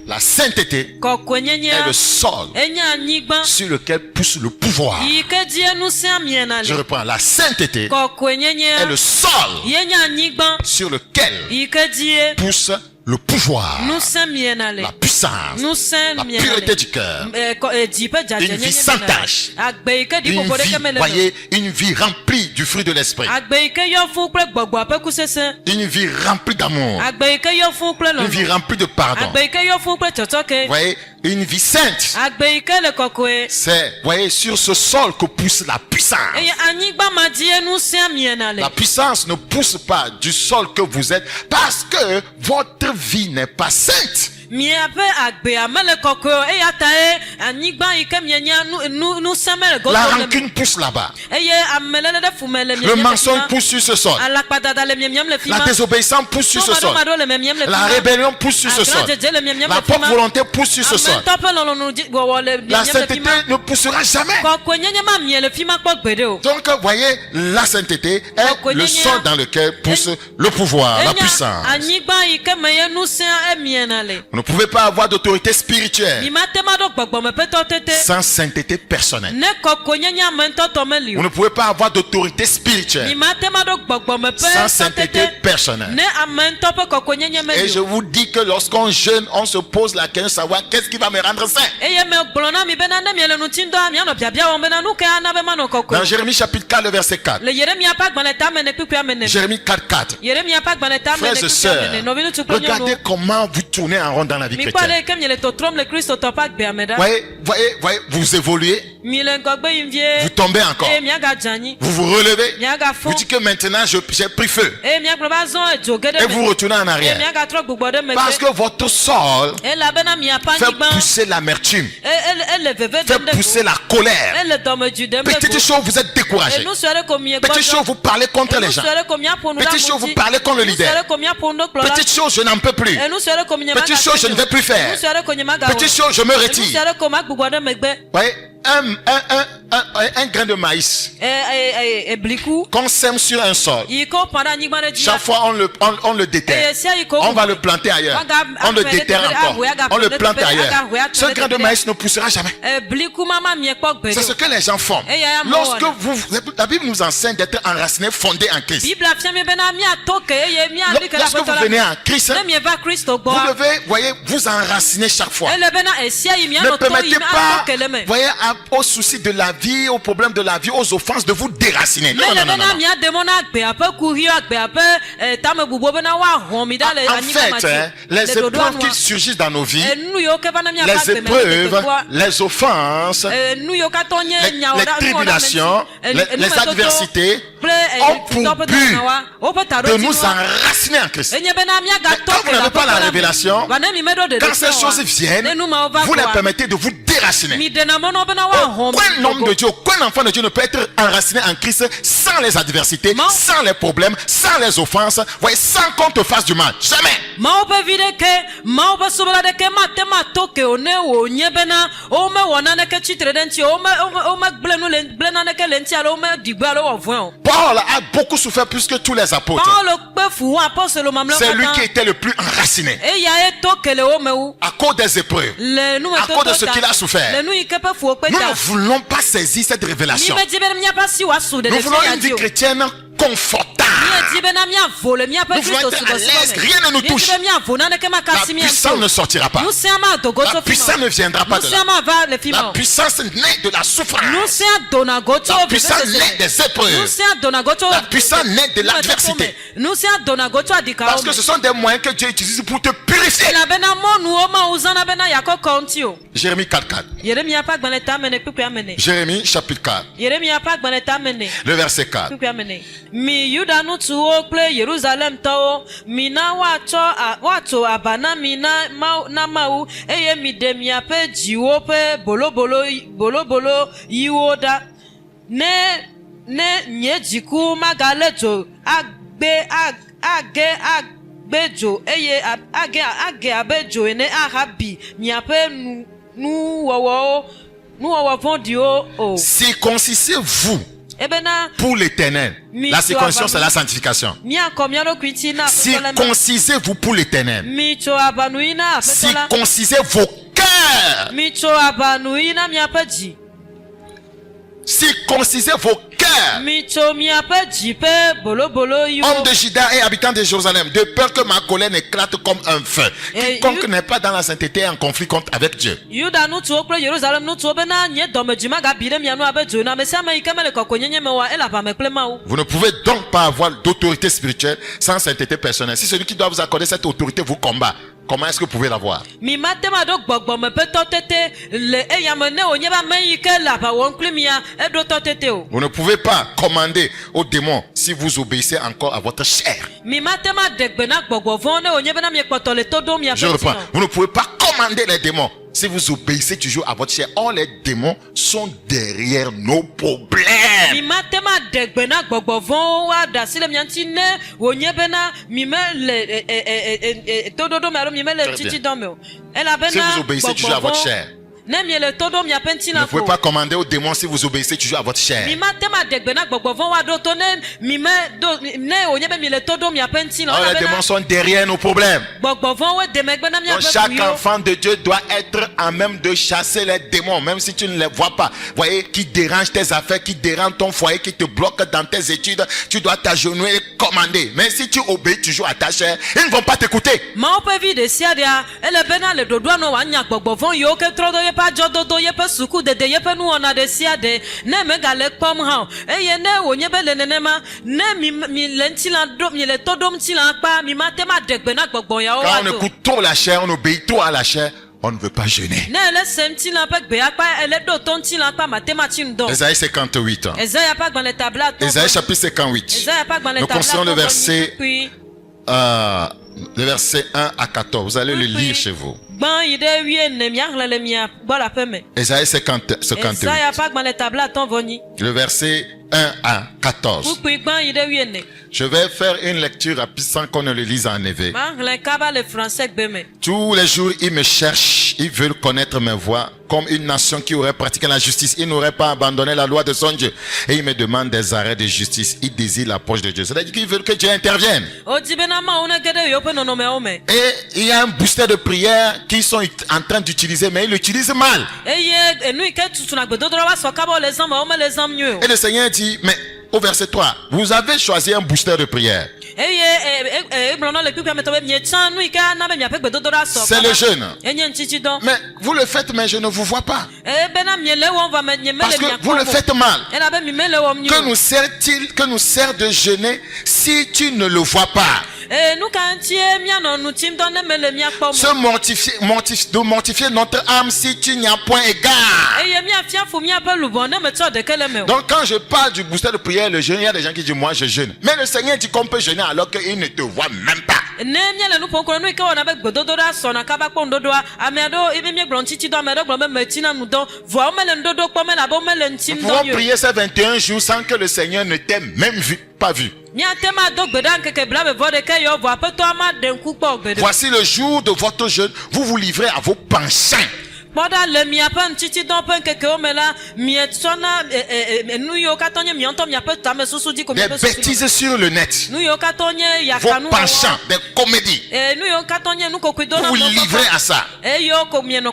La sainteté est le sol sur lequel pousse le pouvoir. Je reprends. La sainteté est le sol sur lequel pousse le pouvoir, la puissance, la pureté du cœur, une vie sans tache, une vie remplie du fruit de l'esprit, une vie remplie d'amour, une vie remplie de pardon. Voyez, une vie sainte. C'est, voyez, sur ce sol que pousse la puissance. La puissance ne pousse pas du sol que vous êtes parce que votre vie n'est pas sainte. La rancune pousse là-bas. Le mensonge pousse sur ce sol. La désobéissance pousse sur ce sol. La rébellion pousse sur ce sol. La propre volonté pousse sur ce sol. La sainteté ne poussera jamais. Donc, voyez, la sainteté est le sol dans lequel pousse le pouvoir, la puissance. Vous ne pouvez pas avoir d'autorité spirituelle sans sainteté personnelle. Vous ne pouvez pas avoir d'autorité spirituelle sans sainteté personnelle. Et je vous dis que lorsqu'on jeûne, on se pose la question de savoir qu'est-ce qui va me rendre saint. Dans Jérémie chapitre 4, le verset 4. Jérémie 4, 4. Frères et sœurs, regardez comment vous tournez en rond dans la vie chrétienne. Voyez, vous évoluez, vous tombez encore, vous vous relevez, vous dites que maintenant j'ai pris feu, et vous retournez en arrière, parce que votre sol fait pousser l'amertume, fait pousser la colère. Petites choses, vous êtes découragé. Petites choses, vous parlez contre les gens. Petites choses, vous parlez contre le leader. Petites choses, je n'en peux plus. Petites choses, je ne vais plus faire. Petites choses, je me retire. Voyez, un grain de maïs qu'on sème sur un sol, chaque fois on le déterre, on va le planter ailleurs, on le déterre encore, on le plante ailleurs. Ce grain de maïs ne poussera jamais. C'est ce que les gens font. Lorsque la Bible nous enseigne d'être enraciné, fondé en Christ. Lorsque vous venez en Christ, vous devez, voyez, vous enraciner chaque fois. Ne permettez pas, voyez, aux soucis de la vie, aux problèmes de la vie, aux offenses, de vous déraciner. Non. En fait, les épreuves qui surgissent dans nos vies, les épreuves, les offenses, les tribulations, les adversités ont pour but de nous enraciner en Christ. Mais quand vous n'avez pas la révélation, quand ces choses viennent, vous les permettez de vous déraciner. Aucun homme de Dieu, aucun enfant de Dieu ne peut être enraciné en Christ sans les adversités, sans les problèmes, sans les offenses, voyez, sans qu'on te fasse du mal. Jamais. Paul a beaucoup souffert plus que tous les apôtres. C'est lui qui était le plus enraciné. À cause des épreuves, à cause de ce qu'il a souffert. Nous ne voulons pas saisir cette révélation. Nous voulons une vie chrétienne confortable. Nous voulons être à l'aise, rien ne nous touche. La puissance ne sortira pas. La puissance ne viendra pas de là. La puissance naît de la souffrance. La puissance naît des épreuves. La puissance naît de l'adversité. Parce que ce sont des moyens que Dieu utilise pour te purifier. Jérémie 4.4. Jérémie chapitre 4. Le verset 4. Mi Yuda nutu okple Jerusalem to mina wato abana mina na mau eye mi demia pe jiwo pe bolobolo yiwoda ne nyejiku magalejo agbejo eye age abejo ene ahabi miape nu wowo fondio o. Circoncisez-vous pour l'éternel. La circoncision, c'est la sanctification. Circoncisez-vous pour l'éternel. Circoncisez vos cœurs. Circoncisez vos cœurs. Homme de Juda et habitant de Jérusalem, de peur que ma colère n'éclate comme un feu. Quiconque n'est pas dans la sainteté est en conflit avec Dieu. Vous ne pouvez donc pas avoir d'autorité spirituelle sans sainteté personnelle. Si celui qui doit vous accorder cette autorité vous combat, comment est-ce que vous pouvez l'avoir? Vous ne pouvez pas commander aux démons si vous obéissez encore à votre chair. Je reprends. Vous ne pouvez pas commander les démons si vous obéissez toujours à votre chair. Or, les démons sont derrière nos problèmes. Si vous obéissez toujours à votre chair, vous ne pouvez pas commander aux démons si vous obéissez toujours à votre chair. Alors, les démons sont derrière nos problèmes. Donc, chaque enfant de Dieu doit être en même de chasser les démons, même si tu ne les vois pas. Voyez, qui dérange tes affaires, qui dérange ton foyer, qui te bloque dans tes études. Tu dois t'agenouiller et commander. Mais si tu obéis toujours à ta chair, ils ne vont pas t'écouter. Quand on écoute trop la chair, on obéit trop à la chair, on ne veut pas jeûner. Ésaïe 58. Ésaïe chapitre 58. Nous considérons le verset 1 à 14. Vous allez le lire chez vous. Ésaïe 58. Le verset 1 à 14. Je vais faire une lecture rapide sans qu'on ne le lise en éveil. Tous les jours, ils me cherchent, ils veulent connaître mes voies. Comme une nation qui aurait pratiqué la justice, ils n'auraient pas abandonné la loi de son Dieu. Et ils me demandent des arrêts de justice. Ils désirent l'approche de Dieu. C'est-à-dire qu'ils veulent que Dieu intervienne. Et il y a un booster de prière qu'ils sont en train d'utiliser, mais ils l'utilisent mal. Et le Seigneur dit, mais au verset 3, vous avez choisi un booster de prière. C'est le jeûne. Mais vous le faites, mais je ne vous vois pas. Parce que vous le faites mal. Que nous sert-il, que nous sert de jeûner si tu ne le vois pas? De mortifier notre âme si tu n'y as point égard. Donc quand je parle du booster de prière, le jeûne, il y a des gens qui disent moi je jeûne. Mais le Seigneur dit qu'on peut jeûner alors qu'il ne te voit même pas. Nous pouvons prier ces 21 jours sans que le Seigneur ne t'ait même vu, pas vu. Voici le jour de votre jeûne, vous vous livrez à vos penchants. Les bêtises sur le net, vos penchants, des comédies, vous vous livrez à ça.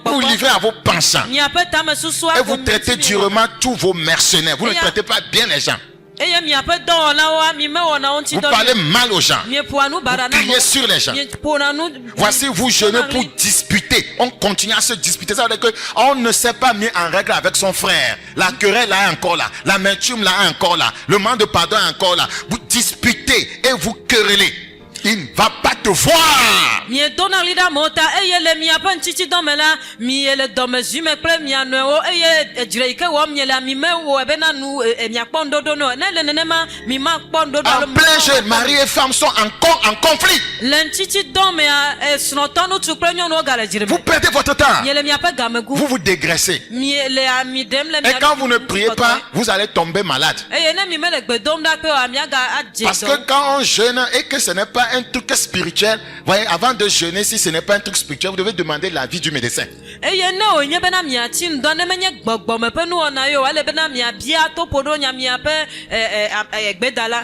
Vous vous livrez à vos penchants et vous traitez durement tous vos mercenaires. Vous ne traitez pas bien les gens. Vous parlez mal aux gens. Vous criez sur les gens. Voici, vous jeûnez pour disputer. On continue à se disputer. Ça veut dire qu'on ne s'est pas mis en règle avec son frère. La querelle là est encore là. L'amertume là est encore là. Le manque de pardon est encore là. Vous disputez et vous querellez. Il ne va pas te voir. En plein jeûne, mari et femme sont encore en conflit. Vous perdez votre temps. Vous vous dégraissez. Et quand vous ne priez pas, vous allez tomber malade. Parce que quand on jeûne et que ce n'est pas un truc spirituel, voyez, avant de jeûner, si ce n'est pas un truc spirituel, vous devez demander l'avis du médecin.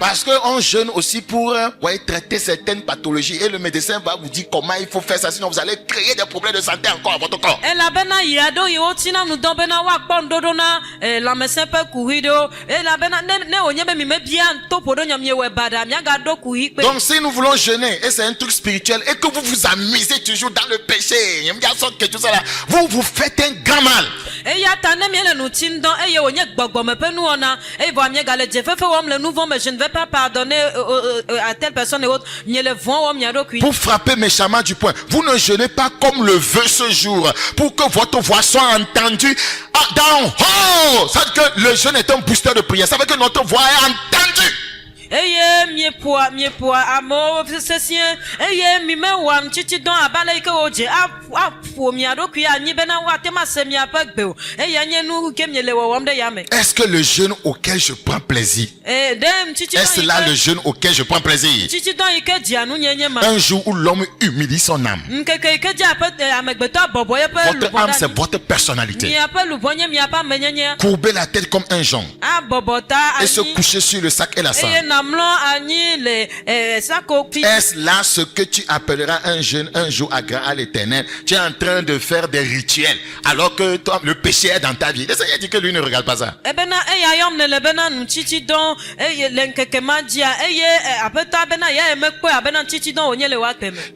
Parce qu'on jeûne aussi pour traiter certaines pathologies et le médecin va vous dire comment il faut faire ça, sinon vous allez créer des problèmes de santé encore à votre corps. Donc si nous voulons jeûner et c'est un truc spirituel et que vous vous amusez toujours dans le péché, vous vous faites un grand mal. Je ne vais pas pardonner à telle personne et autre. Pour frapper méchamment du poing, vous ne jeûnez pas comme le veut ce jour pour que votre voix soit entendue dans haut. Ça veut dire que le jeûne est un booster de prière. Ça veut dire que notre voix est entendue. Est-ce que le jeûne auquel je prends plaisir? Est-ce là le jeûne auquel je prends plaisir? Un jour où l'homme humilie son âme. Votre âme, c'est votre personnalité. Courber la tête comme un jonc et se coucher sur le sac et la cendre. Est-ce là ce que tu appelleras un jeûne un jour agréable à l'Éternel? Tu es en train de faire des rituels alors que toi, le péché est dans ta vie. Le Seigneur dit que lui ne regarde pas ça.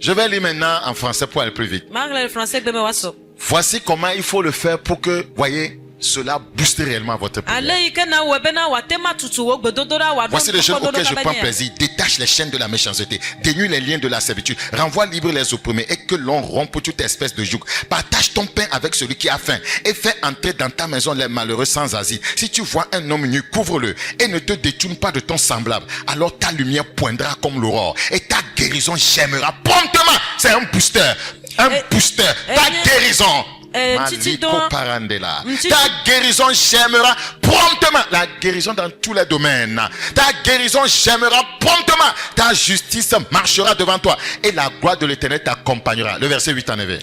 Je vais lire maintenant en français pour aller plus vite. Voici comment il faut le faire pour que, voyez, cela booste réellement votre prière. Voici le jeûne auquel je prends plaisir. Détache les chaînes de la méchanceté, dénude les liens de la servitude, renvoie libre les opprimés et que l'on rompe toute espèce de joug. Partage ton pain avec celui qui a faim et fais entrer dans ta maison les malheureux sans asile. Si tu vois un homme nu, couvre-le et ne te détourne pas de ton semblable. Alors ta lumière poindra comme l'aurore et ta guérison germera promptement. C'est un booster. Un booster. Ta guérison. Ta guérison germera promptement. La guérison dans tous les domaines. Ta guérison germera promptement. Ta justice marchera devant toi et la gloire de l'Éternel t'accompagnera. Le verset 8 en effet.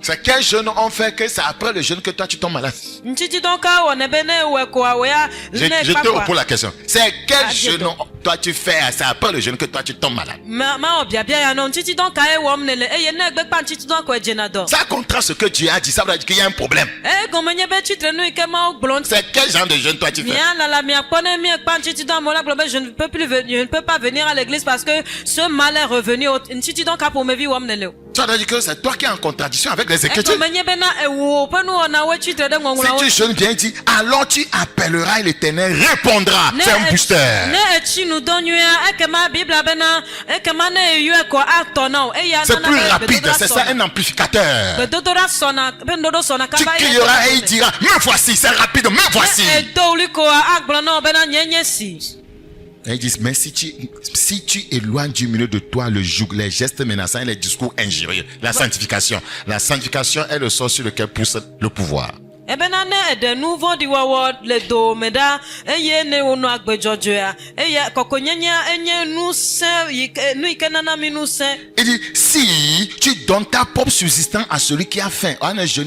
C'est quel jeûne on fait que c'est après le jeûne que toi tu tombes malade? Je te repose la question. C'est quel jeûne toi tu fais? C'est après le jeûne que toi tu tombes malade. Ça contraste ce que Dieu a dit. Ça veut dire qu'il y a un problème. C'est quel genre de jeûne toi tu fais? Je ne peux pas venir à l'église parce que ce mal est revenu. Ça veut dire que c'est toi qui es en contradiction avec les Écritures. Si tu jeûnes bien dit, alors tu appelleras et l'Éternel répondra. C'est un booster. C'est plus rapide, c'est ça un amplificateur. Tu crieras et il dira, me voici, c'est rapide, me voici. Et ils disent, mais si tu éloignes du milieu de toi le joug, les gestes menaçants et les discours injurieux, la sanctification est le sort sur lequel pousse le pouvoir. Il dit, si tu donnes ta propre subsistance à celui qui a faim, action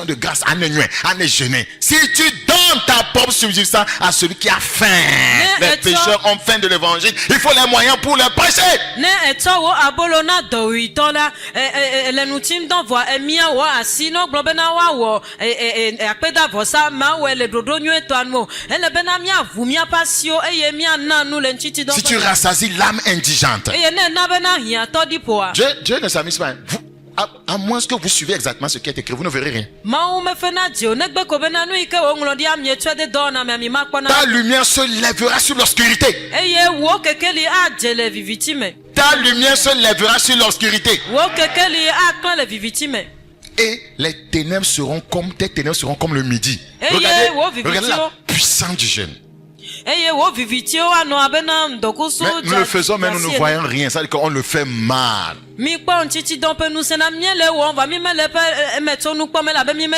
de grâce, si tu donnes ta propre subsistance à celui qui a faim, les pécheurs ont faim de l'évangile, il faut les moyens pour les prêcher. Si tu rassasies l'âme indigente, Dieu ne s'amuse pas. À moins que vous suivez exactement ce qui est écrit, vous ne verrez rien. Ta lumière se lèvera sur l'obscurité. Ta lumière se lèvera sur l'obscurité. Et tes ténèbres seront comme le midi. Regardez la puissance du jeûne. Mais nous le faisons, mais nous ne voyons rien. Ça veut dire qu'on le fait mal.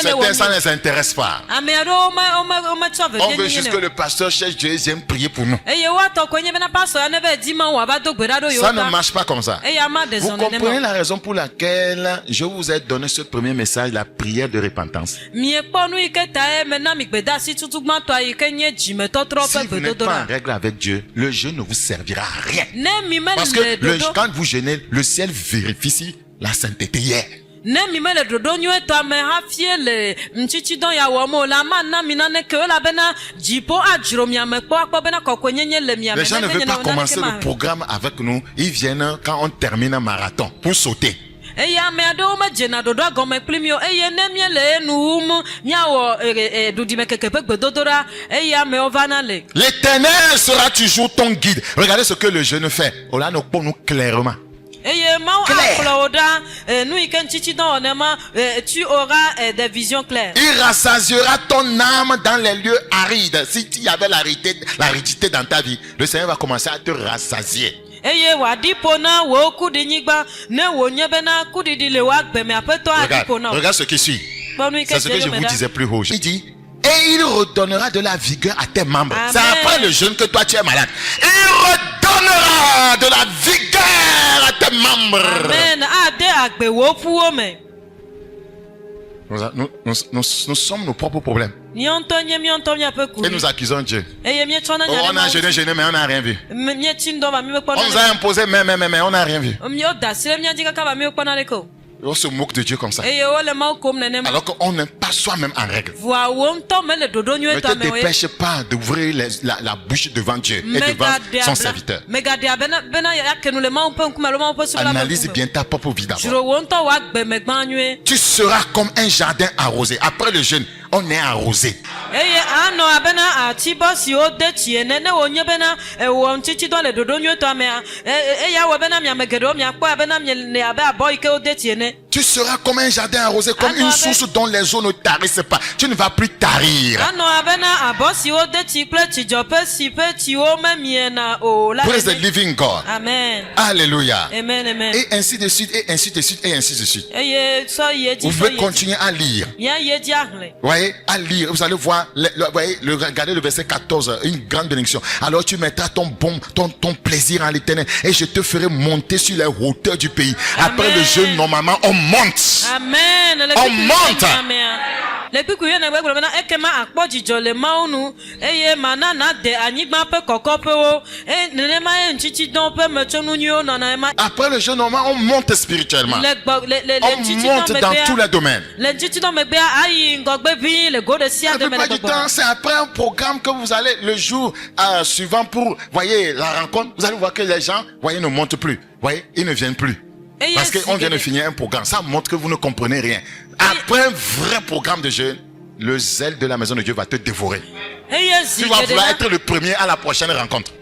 Certains, ça ne s'intéresse pas. On veut juste que le pasteur cherche Dieu et vienne prier pour nous. Ça ne marche pas comme ça. Vous comprenez la raison pour laquelle je vous ai donné ce premier message, la prière de repentance. Si vous n'êtes pas en règle avec Dieu, le jeûne ne vous servira à rien. Parce que quand vous jeûnez, le ciel vérifie si la sainteté y est. Les gens ne veulent pas commencer le programme avec nous. Ils viennent quand on termine un marathon pour sauter. L'Éternel sera toujours ton guide. Regardez ce que le jeûne fait. Oh là, nous nous clairement. Tu auras des visions claires. Il rassasiera ton âme dans les lieux arides. Si il y avait l'aridité dans ta vie, le Seigneur va commencer à te rassasier. Regarde ce qui suit. C'est ce que je vous disais plus haut. Il dit, et il redonnera de la vigueur à tes membres. C'est après le jeûne que toi tu es malade. Il redonnera de la vigueur à tes membres. Amen. Nous sommes nos propres problèmes. Et nous accusons Dieu. On a jeûné, mais on n'a rien vu. On nous a imposé, mais on n'a rien vu. On se moque de Dieu comme ça. Alors qu'on n'est pas soi-même en règle. Ne te dépêche pas d'ouvrir la bouche devant Dieu et devant son serviteur. Analyse bien ta propre vie d'abord. Tu seras comme un jardin arrosé. Après le jeûne, on est arrosé. Tu seras comme un jardin arrosé, comme une source dont les eaux ne tarissent pas. Tu ne vas plus tarir. Praise the living God. Amen. Alléluia. Amen, amen. Et ainsi de suite, et ainsi de suite, et ainsi de suite. Vous pouvez continuer à lire. Voyez, à lire. Vous allez voir, regardez le verset 14, une grande bénédiction. Alors tu mettras ton plaisir en l'Éternel et je te ferai monter sur les hauteurs du pays. Amen. Après le jeûne, normalement, on monte. Amen. On monte. Amen. Les après le jeûne, normalement, on monte spirituellement. On monte dans tous les domaines. La plupart du temps, c'est après un programme que vous allez le jour suivant pour, voyez, la rencontre. Vous allez voir que les gens, voyez, ne montent plus. Voyez, ils ne viennent plus. Parce qu'on vient de finir un programme. Ça montre que vous ne comprenez rien. Après un vrai programme de jeûne, le zèle de la maison de Dieu va te dévorer. Tu vas vouloir être le premier à la prochaine rencontre.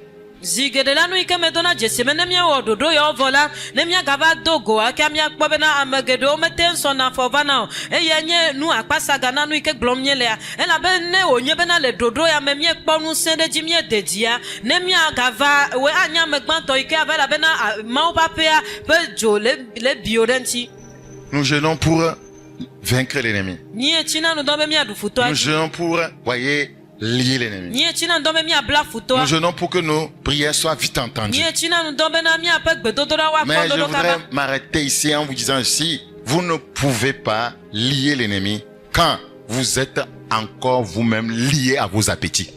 Nous jeûnons pour vaincre l'ennemi. Nous jeûnons pour, voyez, lier l'ennemi. Nous jeûnons pour que nos prières soient vite entendues. Mais je voudrais m'arrêter ici en vous disant si vous ne pouvez pas lier l'ennemi quand vous êtes encore vous-même lié à vos appétits.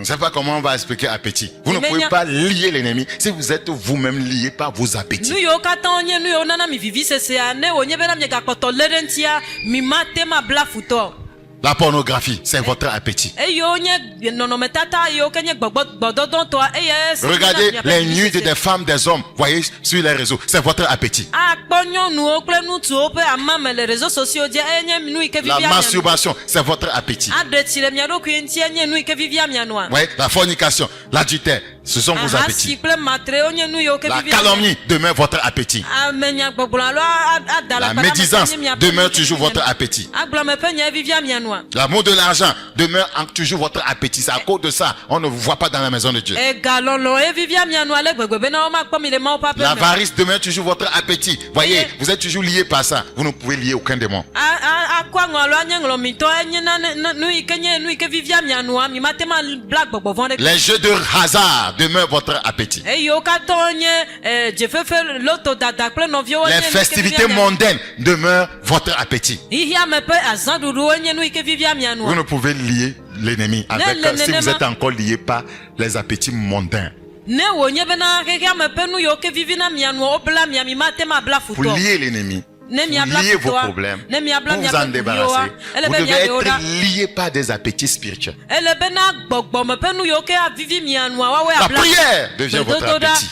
C'est pas comment on va expliquer appétit. Vous ne pouvez pas lier l'ennemi si vous êtes vous-même lié par vos appétits. La pornographie, c'est votre appétit. Regardez les nuits des femmes, des hommes, voyez sur les réseaux, c'est votre appétit. La masturbation, c'est votre appétit. Voyez, la fornication, l'adultère, ce sont vos appétits. La calomnie demeure votre appétit. La médisance demeure toujours votre appétit. L'amour de l'argent demeure toujours votre appétit. C'est à cause de ça, on ne vous voit pas dans la maison de Dieu. L'avarice demeure toujours votre appétit. Voyez, vous êtes toujours lié par ça. Vous ne pouvez lier aucun démon. Les jeux de hasard demeurent votre appétit. Les festivités mondaines demeurent votre appétit. Vous ne pouvez lier l'ennemi avec si vous êtes encore lié par les appétits mondains. Pour lier l'ennemi, lier vos problèmes, pour vous en débarrasser, vous devez être lié par des appétits spirituels. La prière devient votre appétit.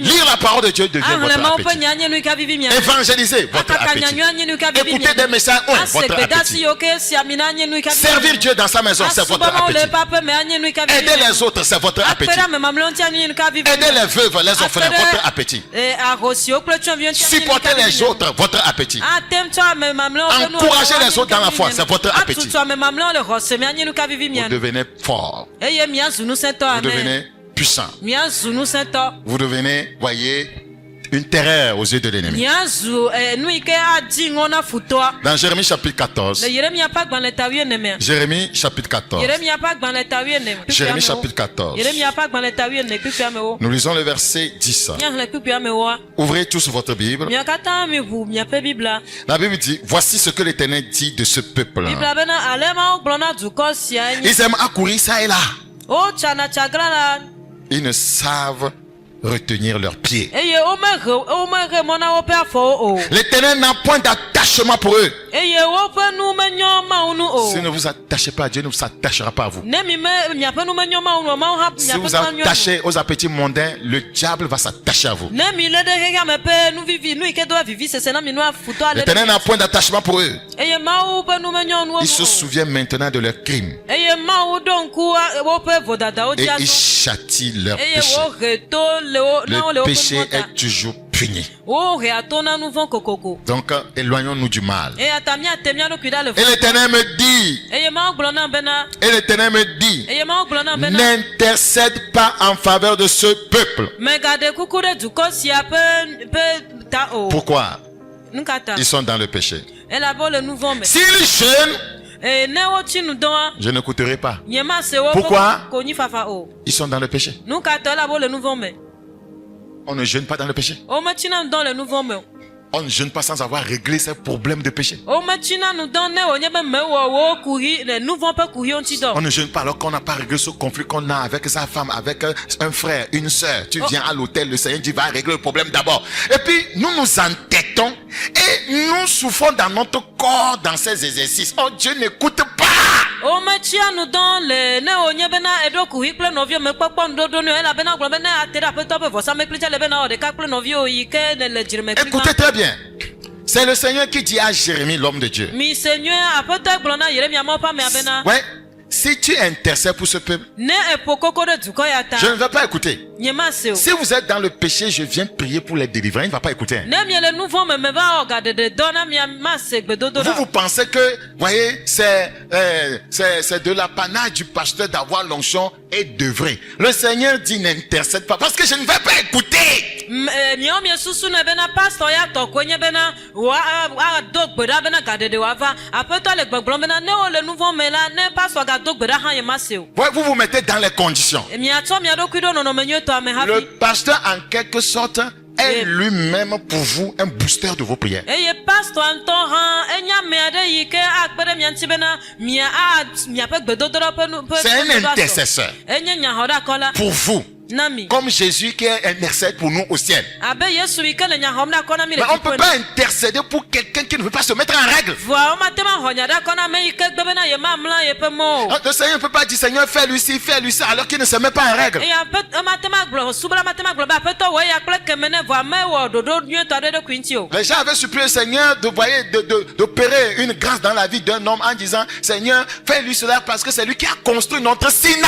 Lire la parole de Dieu devient votre appétit. Évangéliser votre appétit. Écouter des messages, votre appétit. Servir Dieu dans sa maison, c'est votre appétit. Aider les autres, c'est votre appétit. Aider les veuves, les orphelins, votre appétit. Supporter les autres, votre appétit. Encourager les autres dans la foi, c'est votre appétit. Vous devenez fort. Vous devenez puissant. Vous devenez, voyez, une terreur aux yeux de l'ennemi. Dans Jérémie chapitre 14. Jérémie chapitre 14. Jérémie chapitre 14. Nous lisons le verset 10. Ouvrez tous votre Bible. La Bible dit, voici ce que l'Éternel dit de ce peuple. Ils aiment accourir ça et là. Ils ne savent retenir leurs pieds. L'Éternel n'a point d'attachement pour eux. Si ne vous attachez pas à Dieu, ne vous attachera pas à vous. Si vous attachez aux appétits mondains, le diable va s'attacher à vous. L'Éternel n'a point d'attachement pour eux. Il se souvient maintenant de leurs crimes. Et il châtie leurs péchés. Le péché est toujours puni. Donc, éloignons-nous du mal. Et l'Éternel me dit, n'intercède pas en faveur de ce peuple. Pourquoi? Ils sont dans le péché. S'ils jeûnent, je n'écouterai pas. Pourquoi? Ils sont dans le péché. On ne jeûne pas dans le péché. On ne jeûne pas sans avoir réglé ses problèmes de péché. On ne jeûne pas alors qu'on n'a pas réglé ce conflit qu'on a avec sa femme, avec un frère, une soeur. Tu viens à l'hôtel, le Seigneur dit va régler le problème d'abord. Et puis nous nous entêtons et nous souffrons dans notre corps dans ces exercices. Oh, Dieu n'écoute pas. Écoutez très bien. C'est le Seigneur qui dit à Jérémie, l'homme de Dieu. Ouais. Si tu intercèdes pour ce peuple, je ne vais pas écouter. Si vous êtes dans le péché, je viens prier pour les délivrer. Il ne va pas écouter. Vous pensez que, voyez, c'est de l'apanage du pasteur d'avoir l'onction et d'œuvrer. Le Seigneur dit n'intercède pas parce que je ne vais pas écouter. Ouais, vous vous mettez dans les conditions. Le pasteur, en quelque sorte, est lui-même pour vous un booster de vos prières. C'est un intercesseur pour vous. Comme Jésus qui intercède pour nous au ciel. Mais on ne peut pas intercéder pour quelqu'un qui ne veut pas se mettre en règle. Le Seigneur ne peut pas dire Seigneur fais lui ci, fais lui ça alors qu'il ne se met pas en règle. Les gens avaient supplié le Seigneur d'opérer une grâce dans la vie d'un homme en disant Seigneur fais lui cela parce que c'est lui qui a construit notre synagogue.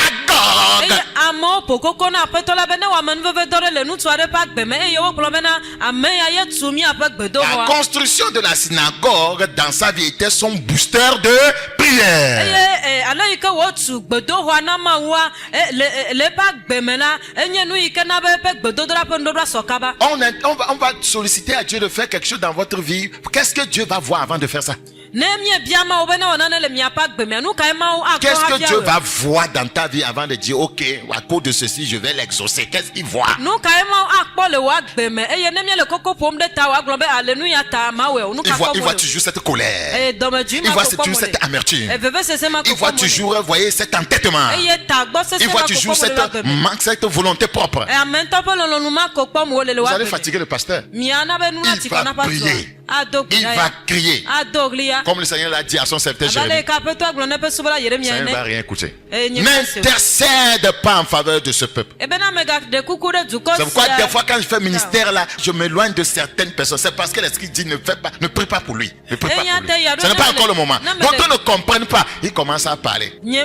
La construction de la synagogue dans sa vie était son booster de prière. On va solliciter à Dieu de faire quelque chose dans votre vie. Qu'est-ce que Dieu va voir avant de faire ça? Qu'est-ce que Dieu va voir dans ta vie avant de dire ok, à cause de ceci je vais l'exaucer? Qu'est-ce qu'il voit? Il voit toujours cette colère, il voit toujours cette amertume, il voit toujours, voyez, cet entêtement, il voit toujours cette manque, cette volonté propre. Vous allez fatiguer le pasteur. Il va prier, il va crier, comme le Seigneur l'a dit à son serviteur Jérémie. Le Seigneur ne va rien écouter. N'intercède pas en faveur de ce peuple. C'est pourquoi des fois quand je fais ministère là, je m'éloigne de certaines personnes. C'est parce que l'Esprit dit ne prie pas pour lui. Ne prie pas pour lui. Ce n'est pas encore le moment. Quand on ne comprenne pas, il commence à parler. Nous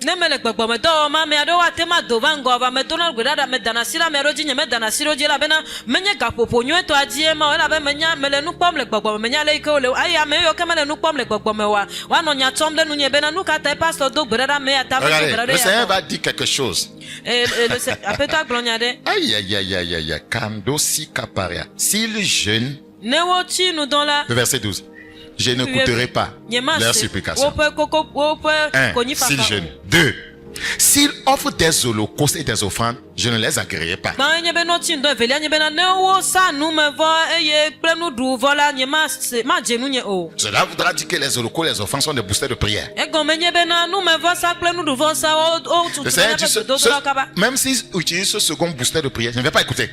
Nemele gbogbo do ma me ado wa tema do vango va me donal gudada me danasira me roji me danasiro jela bena menye gapopo nyo to adie ma wala be menya mele nu pom le gbogbo menya le iko le aya me yo kemele nu pom le gbogbo me wa no nya tom de nu nye bena nu ka ta pastor do gudada me ata me gudada. Le Seigneur va dire quelque chose. Apeta glonyade. Aïe kando si kaparia. S'il jeûne. Le verset 12. Je n'écouterai pas leurs supplications. 1. S'ils jeûnent. 2. S'ils offrent des holocaustes et des offrandes, je ne les agréerai pas. Cela voudra dire que les holocaustes et les offrandes sont des boosters de prière. Le Seigneur dit même s'ils utilisent ce second booster de prière, je ne vais pas écouter.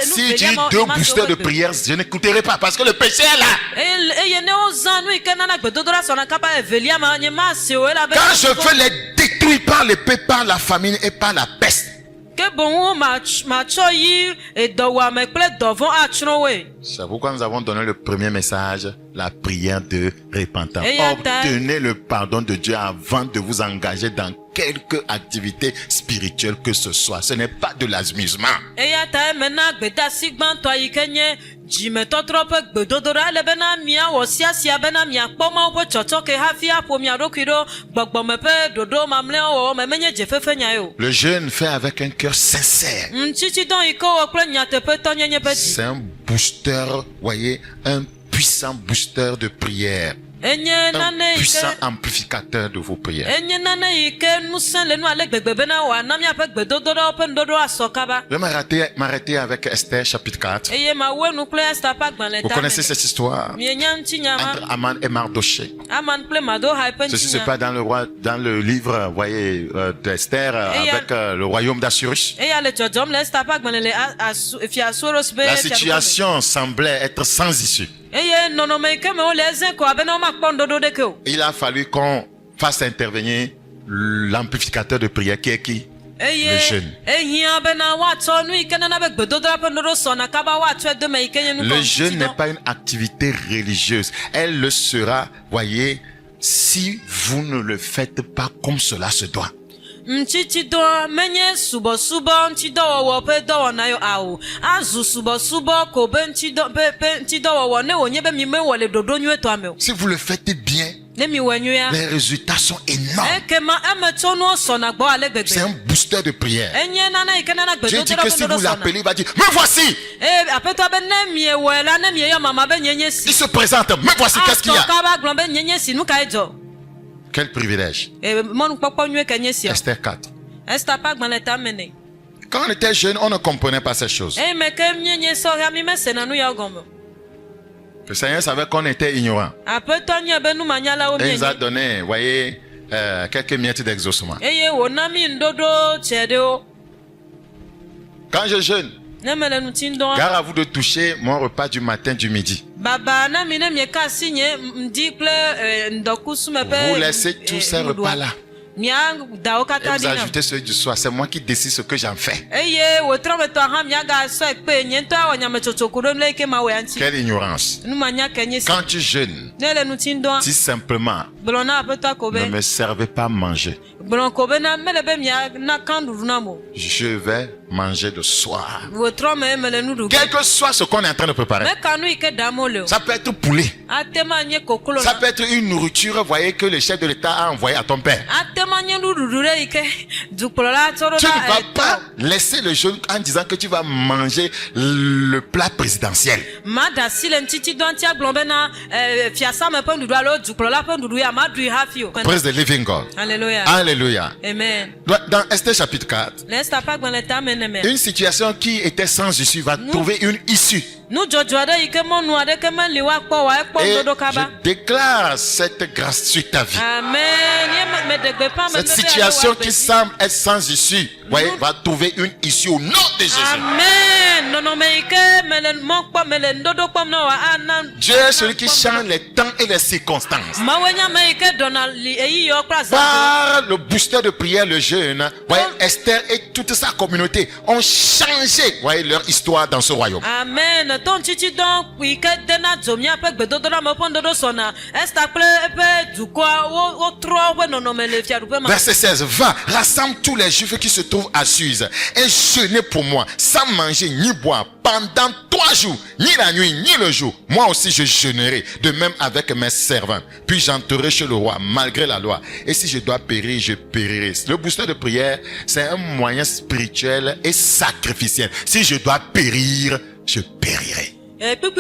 S'ils utilisent 2 boosters de prière, je n'écouterai pas parce que le péché est là. Quand je veux les détruire par l'épée, par la famine et par la peste. C'est pourquoi nous avons donné le premier message, la prière de repentance. Obtenez le pardon de Dieu avant de vous engager dans quelque activité spirituelle que ce soit. Ce n'est pas de l'amusement. Le jeûne fait avec un cœur sincère. C'est un booster, voyez, un puissant booster de prière. Un puissant amplificateur de vos prières. Je vais m'arrêter avec Esther chapitre 4. Vous connaissez cette histoire entre Aman et Mardoché. Ceci se passe dans le livre, voyez, d'Esther avec le royaume d'Assyrus. La situation semblait être sans issue. Il a fallu qu'on fasse intervenir l'amplificateur de prière qui est qui? Le jeûne. Le jeûne n'est pas une activité religieuse. Elle le sera, voyez, si vous ne le faites pas comme cela se doit. Si vous le faites bien, les résultats sont énormes. C'est un booster de prière. Dieu dit que si vous l'appelez, il va dire, me voici. Il se présente, me voici, qu'est-ce qu'il y a? Quel privilège. Esther 4. Quand on était jeune, on ne comprenait pas ces choses. Le Seigneur savait qu'on était ignorants. Et il nous a donné, voyez, quelques miettes d'exaucement. Quand je jeûne, gare à vous de toucher mon repas du matin, du midi. Vous laissez tous ces repas-là. Et vous ajoutez celui du soir. C'est moi qui décide ce que j'en fais. Quelle ignorance. Quand tu jeûnes, si simplement ne me servez pas à manger, je vais manger le soir. Quel que soit ce qu'on est en train de préparer. Ça peut être poulet. Ça peut être une nourriture, voyez, que le chef de l'État a envoyé à ton père. Tu ne vas pas laisser le jeûne en disant que tu vas manger le plat présidentiel. Praise the living God. Alléluia. Alléluia. Amen. Dans Esther chapitre 4, une situation qui était sans issue va trouver une issue. Et je déclare cette grâce sur ta vie. Cette situation qui semble être sans issue, voyez, va trouver une issue au nom de Jésus. Dieu est celui qui change les temps et les circonstances. Par le booster de prière, le jeûne, voyez, Esther et toute sa communauté ont changé, voyez, leur histoire dans ce royaume. Amen. Verset 16. Va, rassemble tous les Juifs qui se trouvent à Suse et jeûnez pour moi, sans manger ni boire, pendant 3 jours, ni la nuit, ni le jour. Moi aussi je jeûnerai, de même avec mes servants. Puis j'entrerai chez le roi, malgré la loi. Et si je dois périr, je périrai. Le booster de prière, c'est un moyen spirituel et sacrificiel. Si je dois périr, je périrai. Et puis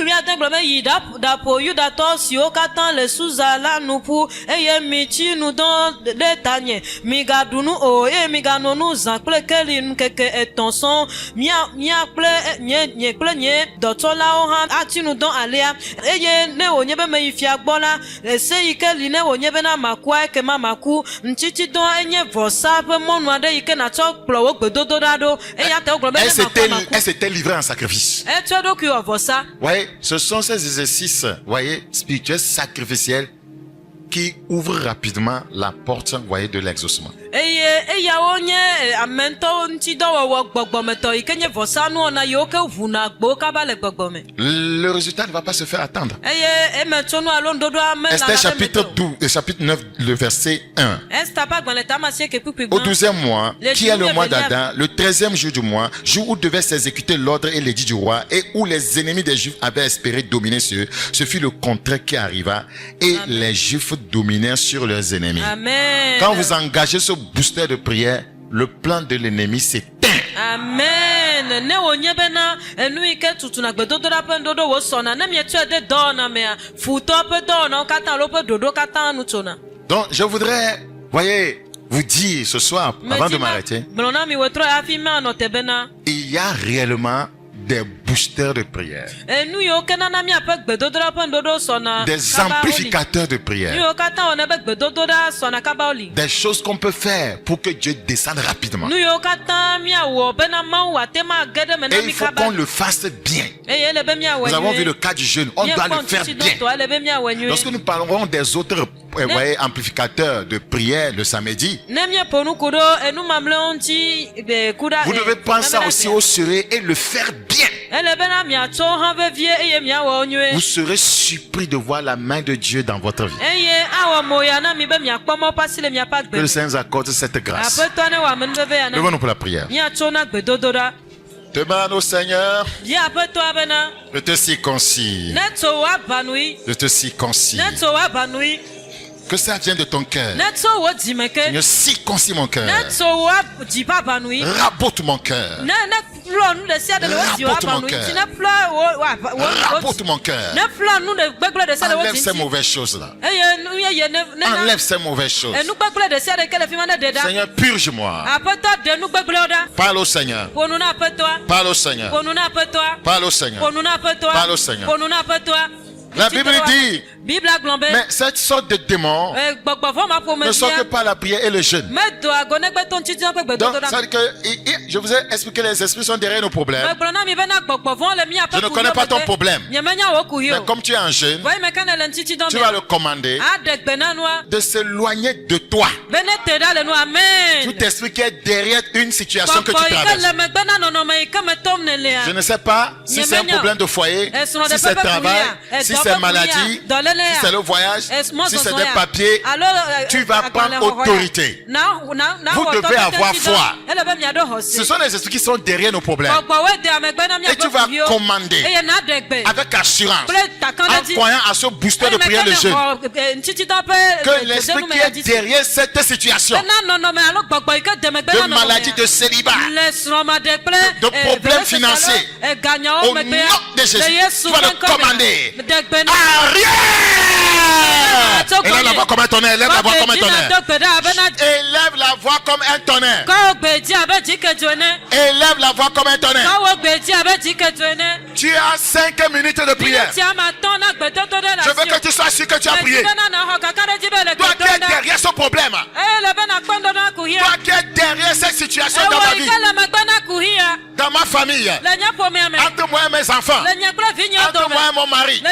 d'apo yudato si o katan le suzala nupu eye michi nous don detanye migadunu o e miganonu zankle keli nkeke etonson mia ple nye ple nye dotola o han ati nous don alea eye ne o nyebe me ifia gbola se ikeli ne o nyebe na makwa ke mamaku nchichi don enye vosa pe monu ade ike na to plowo gbedodo dado eya te oglobe na makwa. Elle s'était livrée en sacrifice. Et tu do ki o vosa. Voyez, ce sont ces exercices, voyez, spirituels, sacrificiels, qui ouvrent rapidement la porte, voyez, de l'exaucement. Le résultat ne va pas se faire attendre. Esther chapitre 9, le verset 1. Au 12e mois, qui est le mois d'Adam, le 13e jour du mois, jour où devait s'exécuter l'ordre et l'édit du roi, et où les ennemis des Juifs avaient espéré dominer sur eux, ce fut le contraire qui arriva, et les Juifs dominèrent sur leurs ennemis. Amen. Quand vous engagez ce booster de prière, le plan de l'ennemi s'éteint. Amen. Ne onyebena enu ike tutuna gbedodo da pendodo wo sona na mietu ede do na me futo pe do na kata lo pe dodo kata nu tona. Donc je voudrais, voyez, vous dire ce soir, avant de m'arrêter, il y a réellement des boosters de prière, des amplificateurs de prière, des choses qu'on peut faire pour que Dieu descende rapidement. Et il faut qu'on le fasse bien. Nous avons vu le cas du jeûne, on doit le faire bien. Lorsque nous parlerons des autres amplificateurs de prière le samedi, vous devez prendre ça aussi au sérieux et le faire bien. Vous serez surpris de voir la main de Dieu dans votre vie. Que le Seigneur nous accorde cette grâce. Levons-nous pour la prière. Demande au Seigneur de te circoncire. De te circoncire. Que ça vienne de ton cœur. Seigneur, circoncis mon cœur. Rabote mon cœur. Rabote mon cœur. Rabote mon cœur. Enlève ces mauvaises choses-là. Enlève ces mauvaises choses. Seigneur, purge-moi. Parle au Seigneur. Parle au Seigneur. Parle au Seigneur. Parle au Seigneur. Parle au Seigneur. La Bible dit, mais cette sorte de démons ne sont que par la prière et le jeûne. Donc, ça veut dire que je vous ai expliqué, les esprits sont derrière nos problèmes. Je ne connais pas ton problème. Mais comme tu es en jeûne, tu vas le commander de s'éloigner de toi. Tout esprit qui est derrière une situation que tu traverses. Je ne sais pas si c'est un problème de foyer, si c'est le travail, si c'est maladie, si c'est le voyage, si c'est des papiers. Tu vas prendre autorité. Vous devez avoir foi. Ce sont les esprits qui sont derrière nos problèmes. Et tu vas commander avec assurance, en croyant à ce booster de prière de jeûne, que l'esprit qui est derrière cette situation de maladie, de célibat, de problèmes financiers, au nom de Jésus, tu vas le commander. Arrière! Élève la voix comme un tonnerre. Élève la voix comme un tonnerre. Élève la voix comme un tonnerre. Élève la voix comme un tonnerre. Tu as 5 minutes de prière. Je veux que tu sois sûr que tu as prié. Toi qui es derrière ce problème, toi qui es derrière cette situation dans ma vie, dans ma famille, entre moi et mes enfants, entre moi et mon mari,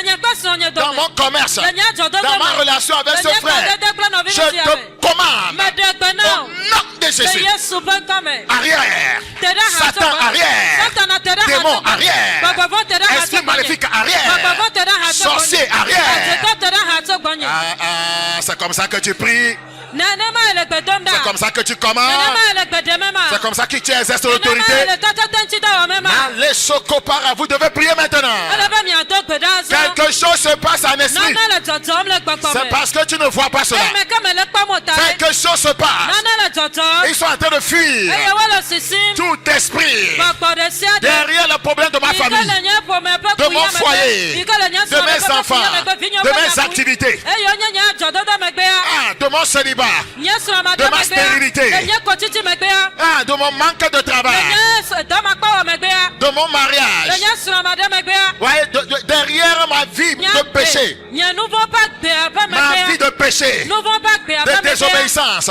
dans mon commerce, dans ma relation avec ce frère, je te commande au nom de Jésus. Arrière. Satan, arrière. Démon, arrière. Esprit maléfique, arrière. Sorcier, arrière. C'est comme ça que tu pries. C'est comme ça que tu commandes. C'est comme ça que tu exerces l'autorité. Les chocopara, vous devez prier maintenant. Quelque chose se passe en esprit. C'est parce que tu ne vois pas cela. Quelque chose se passe. Ils sont en train de fuir. Tout esprit derrière le problème de ma famille, de mon foyer, de mes enfants, de mes activités, de mon célibat, de ma stérilité, de mon manque de travail, de mon mariage, derrière ma vie de péché, ma vie de péché, de désobéissance,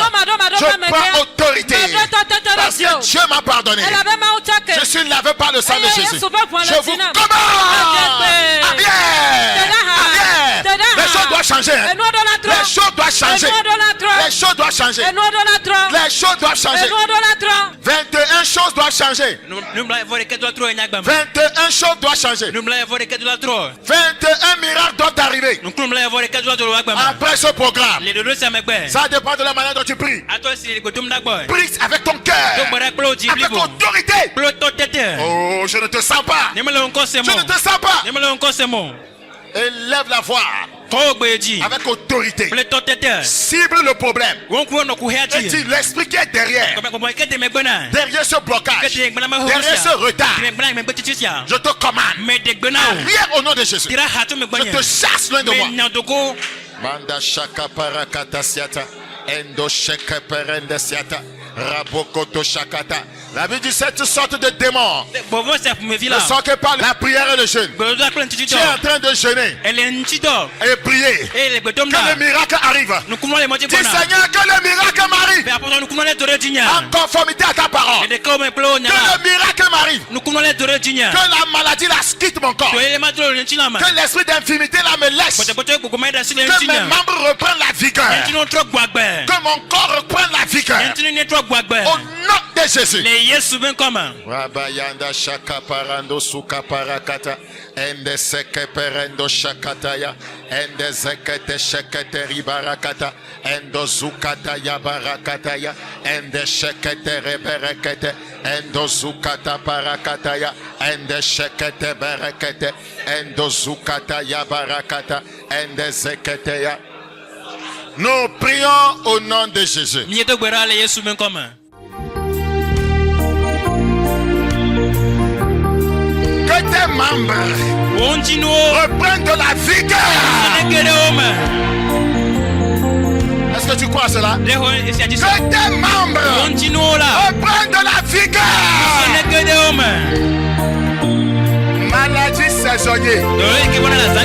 je prends autorité parce que Dieu m'a pardonné. Je suis lavé par le sang de Jésus. Je vous commande. Les choses doivent changer. Les choses doivent changer. Les choses doivent changer. Les choses doivent changer. 21 choses doivent changer. 21 choses doivent changer. 21 miracles doivent arriver. Après ce programme, ça dépend de la manière dont tu pries. Prie avec ton cœur, avec autorité. Oh, je ne te sens pas. Je ne te sens pas. Élève la voix avec autorité. Cible le problème. Et dis l'esprit qui est derrière ce blocage, derrière ce retard, je te commande, arrière au nom de Jésus. Je te chasse loin de moi. Manda shaka parakata siata, endo shaka perende siata, rabokoto shakata. La Bible dit cette sorte de démon ne sont que par la prière et le jeûne. Tu es en train de jeûner et prier que le miracle arrive. Dis Seigneur, que le miracle m'arrive en conformité à ta parole. Que le miracle m'arrive. Que la maladie la quitte mon corps. Que l'esprit d'infirmité la me laisse. Que mes membres reprennent la vigueur. Que mon corps reprenne la vigueur. Au nom de Jésus. Rabayanda shaka parando suka parakata, ende seke perendo shakataya, ende zekete shekete ribarakata, endo zukata ya barakataya, ende shekete reberekete, endo zukata parakataya, ende shekete berekete, endo zukata ya barakata, ende zekete ya. Nous prions au nom de Jésus. Que tes membres reprennent de la vigueur. Est-ce que tu crois à cela? Que tes membres reprennent de la vigueur. Maladie cesse. prisonnier.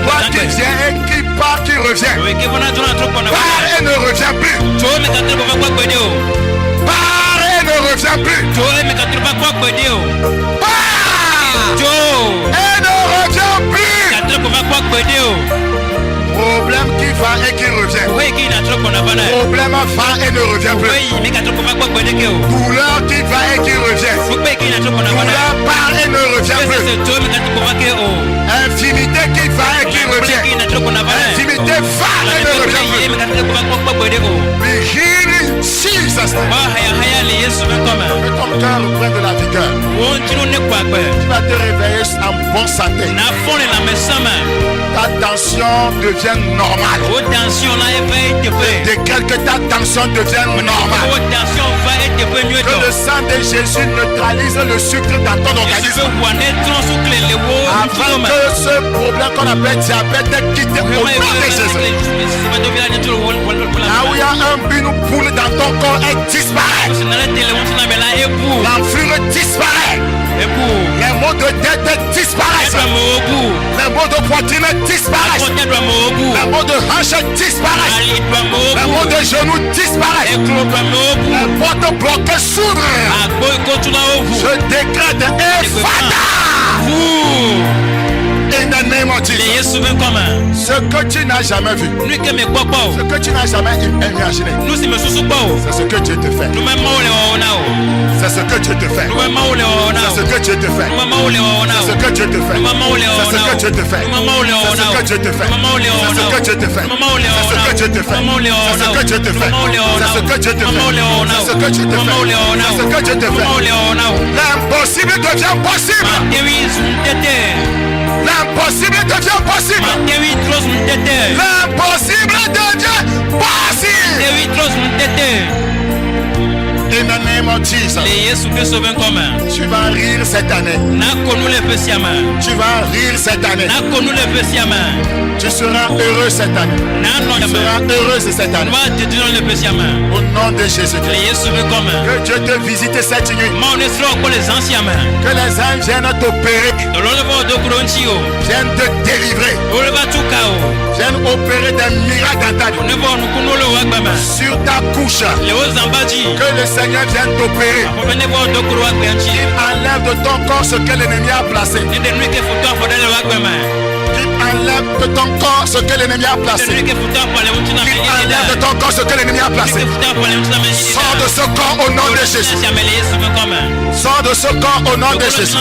Toi qui viens et qui part, qui revient. Pars et ne reviens plus. Pars et ne reviens plus. Pars et ne reviens plus. Problème qui va et qui revient. Problème va et ne revient plus. Douleur qui va et qui revient. Douleur part et ne revient plus. Infinité qui va et qui revient. Infinité va et ne revient plus. Be healed in Jesus' name. Que ton cœur reprenne de la vigueur. Tu vas te réveiller en bonne santé. Ta tension devient normale. Décrète que ta tension devienne normale. Que le sang de Jésus neutralise le sucre dans ton organisme. Afin que ce problème qu'on appelle diabète quitte au nom de Jésus. Là où il y a un boule dans ton corps, elle disparaît. L'enflure disparaît. Les maux de tête disparaissent. Les maux de poitrine disparaissent. Les maux de hanche disparaissent. Les maux de genoux disparaissent. Les portes bloquées s'ouvrent. Je décrète Ephata. In the name of Jesus. Ce que tu n'as jamais vu, ce que tu n'as jamais imaginé, c'est ce que Dieu te fait. C'est ce que Dieu te fait. C'est ce que Dieu te fait. C'est ce que Dieu te fait. C'est ce que Dieu te fait. C'est ce que Dieu te fait. C'est ce que Dieu te fait. C'est ce que Dieu te fait. C'est ce que Dieu te fait. C'est ce que Dieu te fait. C'est ce que Dieu te fait. C'est ce que Dieu te fait. L'impossible devient possible. L'impossible devient possible. L'impossible devient possible. In the name of Jesus. Tu vas rire cette année. Tu vas rire cette année. Tu seras heureux cette année. Tu seras heureuse cette année. Au nom de Jésus-Christ. Que Dieu te visite cette nuit. Que les anges viennent t'opérer. Viennent te délivrer. Viennent opérer des miracles dans ta vie. Sur ta couche. Que le Seigneur vienne t'opérer. Il enlève de ton corps ce que l'ennemi a placé. Il enlève de ton corps ce que l'ennemi a placé. Il enlève de ton corps ce que l'ennemi a placé. Sors de ce corps au nom de Jésus. Sors de ce corps au nom de Jésus.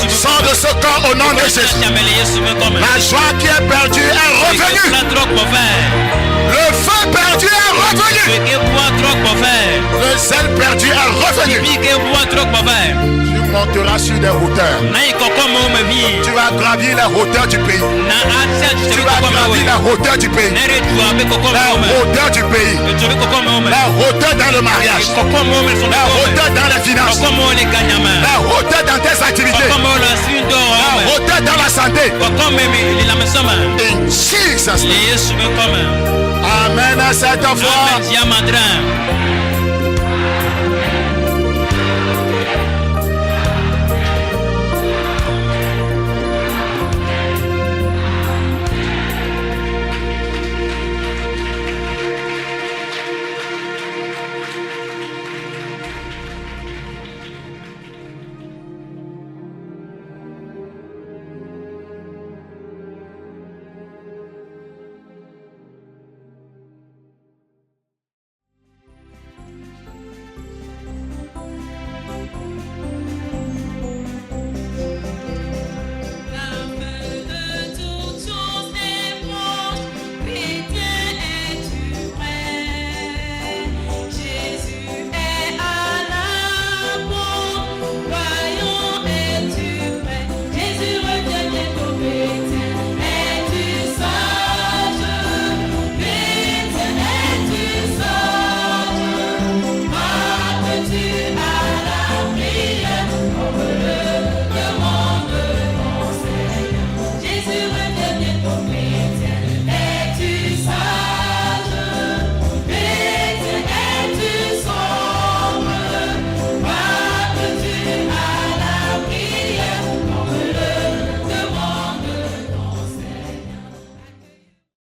Sors de ce corps au nom de Jésus. La joie qui est perdue est revenue. Le feu perdu est revenu. Le zèle perdu est revenu. Tu monteras sur des hauteurs. Tu vas gravir les hauteurs du pays. Tu vas gravir les hauteurs du pays. Les hauteurs du pays. Les hauteurs dans le mariage. Les hauteurs dans les finances. Les hauteurs dans tes activités. Les hauteurs dans la santé. In Jesus' name. Amen à cette fois.